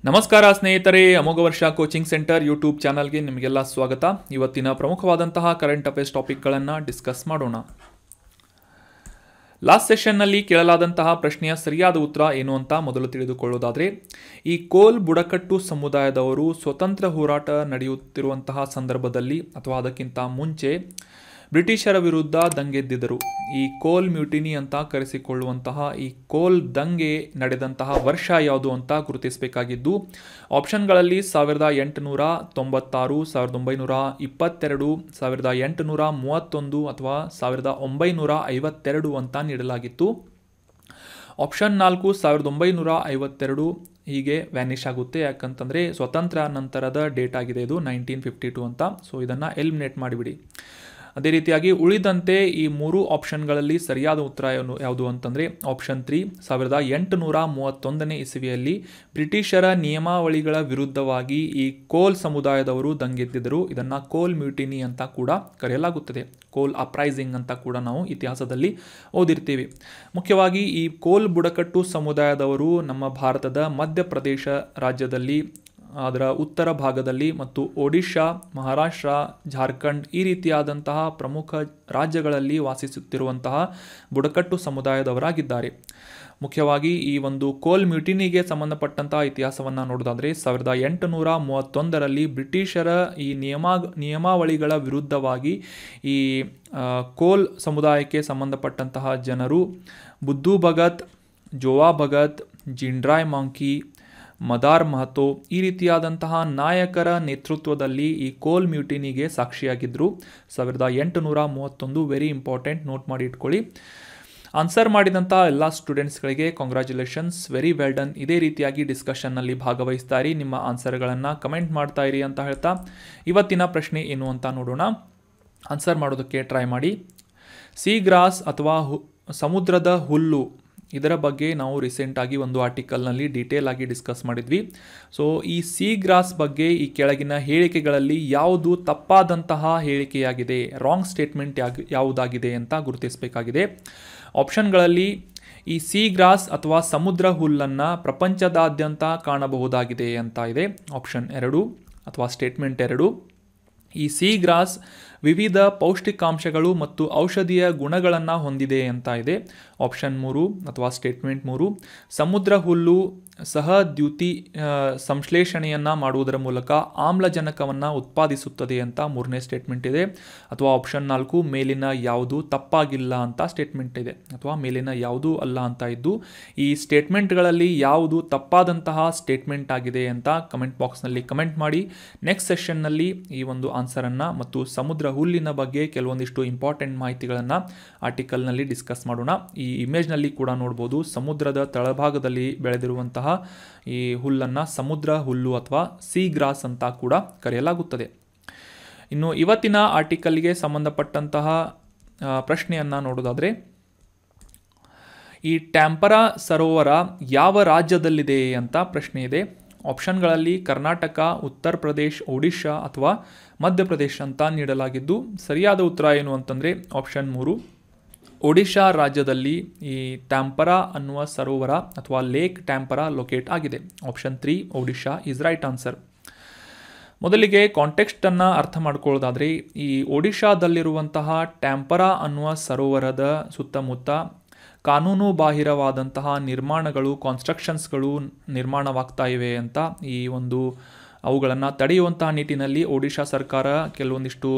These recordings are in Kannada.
ನಮಸ್ಕಾರ ಸ್ನೇಹಿತರೆ, ಅಮೋಘ ವರ್ಷ ಕೋಚಿಂಗ್ ಸೆಂಟರ್ ಯೂಟ್ಯೂಬ್ ಚಾನಲ್ಗೆ ನಿಮಗೆಲ್ಲ ಸ್ವಾಗತ. ಇವತ್ತಿನ ಪ್ರಮುಖವಾದಂತಹ ಕರೆಂಟ್ ಅಫೇರ್ಸ್ ಟಾಪಿಕ್ಗಳನ್ನು ಡಿಸ್ಕಸ್ ಮಾಡೋಣ. ಲಾಸ್ಟ್ ಸೆಷನ್ನಲ್ಲಿ ಕೇಳಲಾದಂತಹ ಪ್ರಶ್ನೆಯ ಸರಿಯಾದ ಉತ್ತರ ಏನು ಅಂತ ಮೊದಲು ತಿಳಿದುಕೊಳ್ಳೋದಾದರೆ, ಈ ಕೋಲ್ ಬುಡಕಟ್ಟು ಸಮುದಾಯದವರು ಸ್ವತಂತ್ರ ಹೋರಾಟ ನಡೆಯುತ್ತಿರುವಂತಹ ಸಂದರ್ಭದಲ್ಲಿ ಅಥವಾ ಅದಕ್ಕಿಂತ ಮುಂಚೆ ಬ್ರಿಟಿಷರ ವಿರುದ್ಧ ದಂಗೆದ್ದಿದ್ದರು. ಈ ಕೋಲ್ ಮ್ಯೂಟಿನಿ ಅಂತ ಕರೆಸಿಕೊಳ್ಳುವಂತಹ ಈ ಕೋಲ್ ದಂಗೆ ನಡೆದಂತಹ ವರ್ಷ ಯಾವುದು ಅಂತ ಗುರುತಿಸಬೇಕಾಗಿದ್ದು, ಆಪ್ಷನ್ಗಳಲ್ಲಿ 1896, 1922, 1831 ಅಥವಾ 1952 ಅಂತ ನೀಡಲಾಗಿತ್ತು. ಆಪ್ಷನ್ 4 1952 ಹೀಗೆ ವ್ಯಾನಿಷ್ ಆಗುತ್ತೆ, ಯಾಕಂತಂದರೆ ಸ್ವತಂತ್ರ ನಂತರದ ಡೇಟ್ ಆಗಿದೆ ಇದು 1952 ಅಂತ. ಸೊ ಇದನ್ನು ಎಲಿಮಿನೇಟ್ ಮಾಡಿಬಿಡಿ. ಅದೇ ರೀತಿಯಾಗಿ ಉಳಿದಂತೆ ಈ ಮೂರು ಆಪ್ಷನ್ಗಳಲ್ಲಿ ಸರಿಯಾದ ಉತ್ತರ ಯಾವುದು ಅಂತಂದರೆ ಆಪ್ಷನ್ 3 1831 ಇಸವಿಯಲ್ಲಿ ಬ್ರಿಟಿಷರ ನಿಯಮಾವಳಿಗಳ ವಿರುದ್ಧವಾಗಿ ಈ ಕೋಲ್ ಸಮುದಾಯದವರು ದಂಗೆದ್ದಿದ್ದರು. ಇದನ್ನು ಕೋಲ್ ಮ್ಯೂಟಿನಿ ಅಂತ ಕೂಡ ಕರೆಯಲಾಗುತ್ತದೆ. ಕೋಲ್ ಅಪ್ರೈಸಿಂಗ್ ಅಂತ ಕೂಡ ನಾವು ಇತಿಹಾಸದಲ್ಲಿ ಓದಿರ್ತೀವಿ. ಮುಖ್ಯವಾಗಿ ಈ ಕೋಲ್ ಬುಡಕಟ್ಟು ಸಮುದಾಯದವರು ನಮ್ಮ ಭಾರತದ ಮಧ್ಯಪ್ರದೇಶ ರಾಜ್ಯದಲ್ಲಿ, ಅದರ ಉತ್ತರ ಭಾಗದಲ್ಲಿ ಮತ್ತು ಒಡಿಶಾ, ಮಹಾರಾಷ್ಟ್ರ, ಜಾರ್ಖಂಡ್ ಈ ರೀತಿಯಾದಂತಹ ಪ್ರಮುಖ ರಾಜ್ಯಗಳಲ್ಲಿ ವಾಸಿಸುತ್ತಿರುವಂತಹ ಬುಡಕಟ್ಟು ಸಮುದಾಯದವರಾಗಿದ್ದಾರೆ. ಮುಖ್ಯವಾಗಿ ಈ ಒಂದು ಕೋಲ್ ಮ್ಯೂಟಿನಿಗೆ ಸಂಬಂಧಪಟ್ಟಂತಹ ಇತಿಹಾಸವನ್ನು ನೋಡೋದಾದರೆ 1831 ಬ್ರಿಟಿಷರ ಈ ನಿಯಮಾವಳಿಗಳ ವಿರುದ್ಧವಾಗಿ ಈ ಕೋಲ್ ಸಮುದಾಯಕ್ಕೆ ಸಂಬಂಧಪಟ್ಟಂತಹ ಜನರು ಬುದ್ದು ಭಗತ್, ಜೋವಾ ಭಗತ್, ಜಿಂಡ್ರಾಯ್ ಮಾಂಕಿ, ಮದಾರ್ ಮಹತೋ ಈ ರೀತಿಯಾದಂತಹ ನಾಯಕರ ನೇತೃತ್ವದಲ್ಲಿ ಈ ಕೋಲ್ ಮ್ಯೂಟಿನಿಗೆ ಸಾಕ್ಷಿಯಾಗಿದ್ದರು. 1831 ವೆರಿ ಇಂಪಾರ್ಟೆಂಟ್, ನೋಟ್ ಮಾಡಿ ಇಟ್ಕೊಳ್ಳಿ. ಆನ್ಸರ್ ಮಾಡಿದಂಥ ಎಲ್ಲ ಸ್ಟೂಡೆಂಟ್ಸ್ಗಳಿಗೆ ಕಾಂಗ್ರ್ಯಾಚುಲೇಷನ್ಸ್, ವೆರಿ ವೆಲ್ ಡನ್. ಇದೇ ರೀತಿಯಾಗಿ ಡಿಸ್ಕಷನ್ನಲ್ಲಿ ಭಾಗವಹಿಸ್ತಾ ಇರಿ, ನಿಮ್ಮ ಆನ್ಸರ್ಗಳನ್ನು ಕಮೆಂಟ್ ಮಾಡ್ತಾ ಇರಿ ಅಂತ ಹೇಳ್ತಾ ಇವತ್ತಿನ ಪ್ರಶ್ನೆ ಏನು ಅಂತ ನೋಡೋಣ. ಆನ್ಸರ್ ಮಾಡೋದಕ್ಕೆ ಟ್ರೈ ಮಾಡಿ. ಸೀ ಗ್ರಾಸ್ ಅಥವಾ ಸಮುದ್ರದ ಹುಲ್ಲು, ಇದರ ಬಗ್ಗೆ ನಾವು ರೀಸೆಂಟಾಗಿ ಒಂದು ಆರ್ಟಿಕಲ್ನಲ್ಲಿ ಡೀಟೇಲ್ ಆಗಿ ಡಿಸ್ಕಸ್ ಮಾಡಿದ್ವಿ. ಸೊ ಈ ಸೀ ಗ್ರಾಸ್ ಬಗ್ಗೆ ಈ ಕೆಳಗಿನ ಹೇಳಿಕೆಗಳಲ್ಲಿ ಯಾವುದು ತಪ್ಪಾದಂತಹ ಹೇಳಿಕೆಯಾಗಿದೆ, ರಾಂಗ್ ಸ್ಟೇಟ್ಮೆಂಟ್ ಯಾವುದಾಗಿದೆ ಅಂತ ಗುರುತಿಸಬೇಕಾಗಿದೆ. ಆಪ್ಷನ್ಗಳಲ್ಲಿ ಈ ಸೀ ಗ್ರಾಸ್ ಅಥವಾ ಸಮುದ್ರ ಹುಲ್ಲನ್ನು ಪ್ರಪಂಚದಾದ್ಯಂತ ಕಾಣಬಹುದಾಗಿದೆ ಅಂತ ಇದೆ. ಆಪ್ಷನ್ 2 ಅಥವಾ ಸ್ಟೇಟ್ಮೆಂಟ್ 2. ಈ ಸೀ ಗ್ರಾಸ್ ವಿವಿಧ ಪೌಷ್ಟಿಕಾಂಶಗಳು ಮತ್ತು ಔಷಧೀಯ ಗುಣಗಳನ್ನು ಹೊಂದಿದೆ ಅಂತ ಇದೆ. ಆಪ್ಷನ್ 3 ಅಥವಾ ಸ್ಟೇಟ್ಮೆಂಟ್ 3. ಸಮುದ್ರ ಹುಲ್ಲು ಸಹದ್ಯುತಿ ಸಂಶ್ಲೇಷಣೆಯನ್ನು ಮಾಡುವುದರ ಮೂಲಕ ಆಮ್ಲಜನಕವನ್ನು ಉತ್ಪಾದಿಸುತ್ತದೆ ಅಂತ 3ನೇ ಸ್ಟೇಟ್ಮೆಂಟ್ ಇದೆ. ಅಥವಾ ಆಪ್ಷನ್ 4 ಮೇಲಿನ ಯಾವುದು ತಪ್ಪಾಗಿಲ್ಲ ಅಂತ ಸ್ಟೇಟ್ಮೆಂಟ್ ಇದೆ, ಅಥವಾ ಮೇಲಿನ ಯಾವುದೂ ಅಲ್ಲ ಅಂತ ಇದ್ದು ಈ ಸ್ಟೇಟ್ಮೆಂಟ್ಗಳಲ್ಲಿ ಯಾವುದು ತಪ್ಪಾದಂತಹ ಸ್ಟೇಟ್ಮೆಂಟ್ ಆಗಿದೆ ಅಂತ ಕಮೆಂಟ್ ಬಾಕ್ಸ್ನಲ್ಲಿ ಕಮೆಂಟ್ ಮಾಡಿ. ನೆಕ್ಸ್ಟ್ ಸೆಷನ್ನಲ್ಲಿ ಈ ಒಂದು ಆನ್ಸರನ್ನು ಮತ್ತು ಸಮುದ್ರ ಹುಲ್ಲಿನ ಬಗ್ಗೆ ಕೆಲವೊಂದಿಷ್ಟು ಇಂಪಾರ್ಟೆಂಟ್ ಮಾಹಿತಿಗಳನ್ನು ಆರ್ಟಿಕಲ್ನಲ್ಲಿ ಡಿಸ್ಕಸ್ ಮಾಡೋಣ. ಈ ಇಮೇಜ್ನಲ್ಲಿ ಕೂಡ ನೋಡ್ಬೋದು, ಸಮುದ್ರದ ತಳಭಾಗದಲ್ಲಿ ಬೆಳೆದಿರುವಂತಹ ಈ ಹುಲ್ಲನ್ನು ಸಮುದ್ರ ಹುಲ್ಲು ಅಥವಾ ಸೀ ಗ್ರಾಸ್ ಅಂತ ಕೂಡ ಕರೆಯಲಾಗುತ್ತದೆ. ಇನ್ನು ಇವತ್ತಿನ ಆರ್ಟಿಕಲ್ಗೆ ಸಂಬಂಧಪಟ್ಟಂತಹ ಪ್ರಶ್ನೆಯನ್ನು ನೋಡೋದಾದರೆ, ಈ ಟ್ಯಾಂಪರಾ ಸರೋವರ ಯಾವ ರಾಜ್ಯದಲ್ಲಿದೆ ಅಂತ ಪ್ರಶ್ನೆ ಇದೆ. ಆಪ್ಷನ್ಗಳಲ್ಲಿ ಕರ್ನಾಟಕ, ಉತ್ತರ ಪ್ರದೇಶ್, ಒಡಿಶಾ ಅಥವಾ ಮಧ್ಯಪ್ರದೇಶ ಅಂತ ನೀಡಲಾಗಿದ್ದು, ಸರಿಯಾದ ಉತ್ತರ ಏನು ಅಂತಂದರೆ ಆಪ್ಷನ್ 3 ಒಡಿಶಾ ರಾಜ್ಯದಲ್ಲಿ ಈ ಟ್ಯಾಂಪರಾ ಅನ್ನುವ ಸರೋವರ ಅಥವಾ ಲೇಕ್ ಟ್ಯಾಂಪರಾ ಲೊಕೇಟ್ ಆಗಿದೆ. Option 3 Odisha is right answer. ಮೊದಲಿಗೆ ಕಾಂಟೆಕ್ಸ್ಟನ್ನು ಅರ್ಥ ಮಾಡ್ಕೊಳ್ಳೋದಾದರೆ, ಈ ಒಡಿಶಾದಲ್ಲಿರುವಂತಹ ಟ್ಯಾಂಪರಾ ಅನ್ನುವ ಸರೋವರದ ಸುತ್ತಮುತ್ತ ಕಾನೂನು ಬಾಹಿರವಾದಂತಹ ನಿರ್ಮಾಣಗಳು, ಕಾನ್ಸ್ಟ್ರಕ್ಷನ್ಸ್ಗಳು ನಿರ್ಮಾಣವಾಗ್ತಾ ಇವೆ ಅಂತ ಈ ಒಂದು ಅವುಗಳನ್ನು ತಡೆಯುವಂತಹ ನಿಟ್ಟಿನಲ್ಲಿ ಒಡಿಶಾ ಸರ್ಕಾರ ಕೆಲವೊಂದಿಷ್ಟು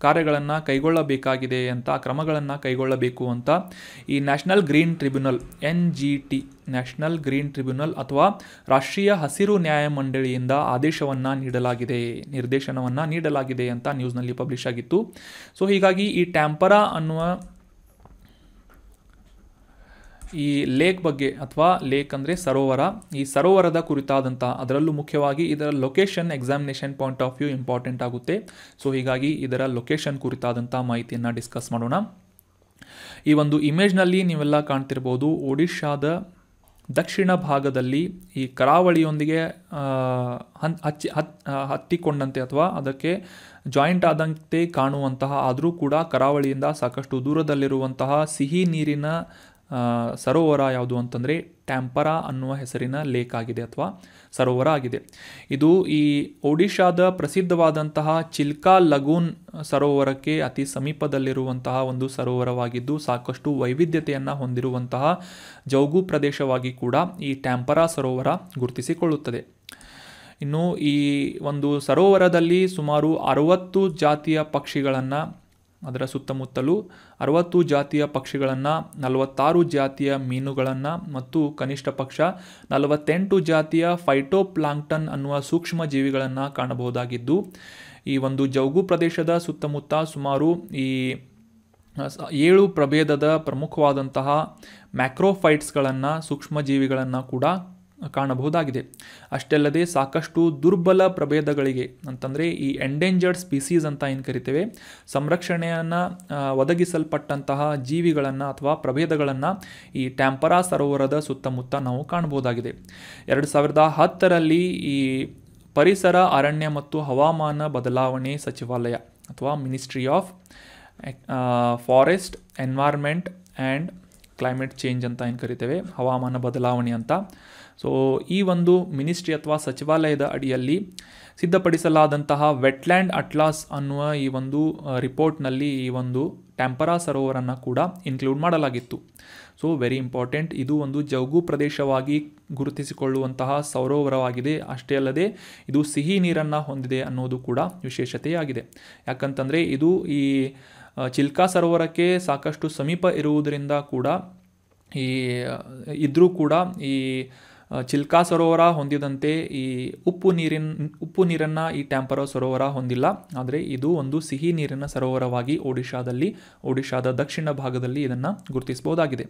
ಕಾರ್ಯಗಳನ್ನು ಕೈಗೊಳ್ಳಬೇಕಾಗಿದೆ ಅಂತ, ಕ್ರಮಗಳನ್ನು ಕೈಗೊಳ್ಳಬೇಕು ಅಂತ ಈ national green tribunal NGT national green tribunal ಅಥವಾ ರಾಷ್ಟ್ರೀಯ ಹಸಿರು ನ್ಯಾಯಮಂಡಳಿಯಿಂದ ಆದೇಶವನ್ನು ನೀಡಲಾಗಿದೆ, ನಿರ್ದೇಶನವನ್ನು ನೀಡಲಾಗಿದೆ ಅಂತ ನ್ಯೂಸ್ನಲ್ಲಿ ಪಬ್ಲಿಷ್ ಆಗಿತ್ತು. ಸೊ ಹೀಗಾಗಿ ಈ ಟ್ಯಾಂಪರಾ ಅನ್ನುವ ಈ ಲೇಕ್ ಬಗ್ಗೆ, ಅಥವಾ ಲೇಕ್ ಅಂದರೆ ಸರೋವರ, ಈ ಸರೋವರದ ಕುರಿತಾದಂಥ, ಅದರಲ್ಲೂ ಮುಖ್ಯವಾಗಿ ಇದರ location examination point of view important ಆಗುತ್ತೆ. ಸೊ ಹೀಗಾಗಿ ಇದರ ಲೊಕೇಶನ್ ಕುರಿತಾದಂಥ ಮಾಹಿತಿಯನ್ನು ಡಿಸ್ಕಸ್ ಮಾಡೋಣ. ಈ ಒಂದು ಇಮೇಜ್ನಲ್ಲಿ ನೀವೆಲ್ಲ ಕಾಣ್ತಿರ್ಬೋದು, ಒಡಿಶಾದ ದಕ್ಷಿಣ ಭಾಗದಲ್ಲಿ ಈ ಕರಾವಳಿಯೊಂದಿಗೆ ಹತ್ತಿಕೊಂಡಂತೆ ಅಥವಾ ಅದಕ್ಕೆ ಜಾಯಿಂಟ್ ಆದಂತೆ ಕಾಣುವಂತಹ, ಆದರೂ ಕೂಡ ಕರಾವಳಿಯಿಂದ ಸಾಕಷ್ಟು ದೂರದಲ್ಲಿರುವಂತಹ ಸಿಹಿ ನೀರಿನ ಸರೋವರ ಯಾವುದು ಅಂತಂದರೆ ಟ್ಯಾಂಪರಾ ಅನ್ನುವ ಹೆಸರಿನ ಲೇಕ್ ಆಗಿದೆ ಅಥವಾ ಸರೋವರ ಆಗಿದೆ. ಇದು ಈ ಒಡಿಶಾದ ಪ್ರಸಿದ್ಧವಾದಂತಹ ಚಿಲ್ಕಾ ಲಗೂನ್ ಸರೋವರಕ್ಕೆ ಅತಿ ಸಮೀಪದಲ್ಲಿರುವಂತಹ ಒಂದು ಸರೋವರವಾಗಿದ್ದು ಸಾಕಷ್ಟು ವೈವಿಧ್ಯತೆಯನ್ನು ಹೊಂದಿರುವಂತಹ ಜೌಗು ಪ್ರದೇಶವಾಗಿ ಕೂಡ ಈ ಟ್ಯಾಂಪರಾ ಸರೋವರ ಗುರುತಿಸಿಕೊಳ್ಳುತ್ತದೆ. ಇನ್ನು ಈ ಒಂದು ಸರೋವರದಲ್ಲಿ ಸುಮಾರು 60 ಜಾತಿಯ ಪಕ್ಷಿಗಳನ್ನು, ಅದರ ಸುತ್ತಮುತ್ತಲೂ 60 ಜಾತಿಯ ಪಕ್ಷಿಗಳನ್ನು, 46 ಜಾತಿಯ ಮೀನುಗಳನ್ನು ಮತ್ತು ಕನಿಷ್ಠ ಪಕ್ಷ 48 ಜಾತಿಯ ಫೈಟೋಪ್ಲಾಂಕ್ಟನ್ ಅನ್ನುವ ಸೂಕ್ಷ್ಮ ಜೀವಿಗಳನ್ನು ಕಾಣಬಹುದಾಗಿದ್ದು, ಈ ಒಂದು ಜೌಗು ಪ್ರದೇಶದ ಸುತ್ತಮುತ್ತ ಸುಮಾರು ಈ 7 ಪ್ರಭೇದದ ಪ್ರಮುಖವಾದಂತಹ ಮ್ಯಾಕ್ರೋಫೈಟ್ಸ್ಗಳನ್ನು, ಸೂಕ್ಷ್ಮ ಜೀವಿಗಳನ್ನು ಕೂಡ ಕಾಣಬಹುದಾಗಿದೆ. ಅಷ್ಟಲ್ಲದೆ ಸಾಕಷ್ಟು ದುರ್ಬಲ ಪ್ರಭೇದಗಳಿಗೆ ಅಂತಂದರೆ ಈ ಎಂಡೇಂಜರ್ಡ್ ಸ್ಪೀಸೀಸ್ ಅಂತ ಏನು ಕರಿತೇವೆ, ಸಂರಕ್ಷಣೆಯನ್ನು ಒದಗಿಸಲ್ಪಟ್ಟಂತಹ ಜೀವಿಗಳನ್ನು ಅಥವಾ ಪ್ರಭೇದಗಳನ್ನು ಈ ಟ್ಯಾಂಪರಾ ಸರೋವರದ ಸುತ್ತಮುತ್ತ ನಾವು ಕಾಣಬಹುದಾಗಿದೆ. 2010ರಲ್ಲಿ ಈ ಪರಿಸರ, ಅರಣ್ಯ ಮತ್ತು ಹವಾಮಾನ ಬದಲಾವಣೆ ಸಚಿವಾಲಯ ಅಥವಾ ministry of forest, environment and climate change ಅಂತ ಏನು ಕರಿತೇವೆ, ಹವಾಮಾನ ಬದಲಾವಣೆ ಅಂತ. ಸೊ ಈ ಒಂದು ಮಿನಿಸ್ಟ್ರಿ ಅಥವಾ ಸಚಿವಾಲಯದ ಅಡಿಯಲ್ಲಿ ಸಿದ್ಧಪಡಿಸಲಾದಂತಹ ವೆಟ್ಲ್ಯಾಂಡ್ ಅಟ್ಲಾಸ್ ಅನ್ನುವ ಈ ಒಂದು ರಿಪೋರ್ಟ್ನಲ್ಲಿ ಈ ಒಂದು ಟ್ಯಾಂಪರಾ ಸರೋವರನ್ನು ಕೂಡ ಇನ್ಕ್ಲೂಡ್ ಮಾಡಲಾಗಿತ್ತು. ಸೊ ವೆರಿ ಇಂಪಾರ್ಟೆಂಟ್, ಇದು ಒಂದು ಜೌಗು ಪ್ರದೇಶವಾಗಿ ಗುರುತಿಸಿಕೊಳ್ಳುವಂತಹ ಸರೋವರವಾಗಿದೆ. ಅಷ್ಟೇ ಅಲ್ಲದೆ ಇದು ಸಿಹಿ ನೀರನ್ನು ಹೊಂದಿದೆ ಅನ್ನೋದು ಕೂಡ ವಿಶೇಷತೆಯಾಗಿದೆ. ಯಾಕಂತಂದರೆ ಇದು ಈ ಚಿಲ್ಕಾ ಸರೋವರಕ್ಕೆ ಸಾಕಷ್ಟು ಸಮೀಪ ಇರುವುದರಿಂದ ಕೂಡ ಇದ್ರೂ ಕೂಡ ಈ ಚಿಲ್ಕಾ ಸರೋವರ ಹೊಂದಿದಂತೆ ಈ ಉಪ್ಪು ನೀರನ್ನು ಈ ಟ್ಯಾಂಪರಾ ಸರೋವರ ಹೊಂದಿಲ್ಲ. ಆದರೆ ಇದು ಒಂದು ಸಿಹಿ ನೀರಿನ ಸರೋವರವಾಗಿ ಒಡಿಶಾದ ದಕ್ಷಿಣ ಭಾಗದಲ್ಲಿ ಇದನ್ನು ಗುರುತಿಸಬಹುದಾಗಿದೆ.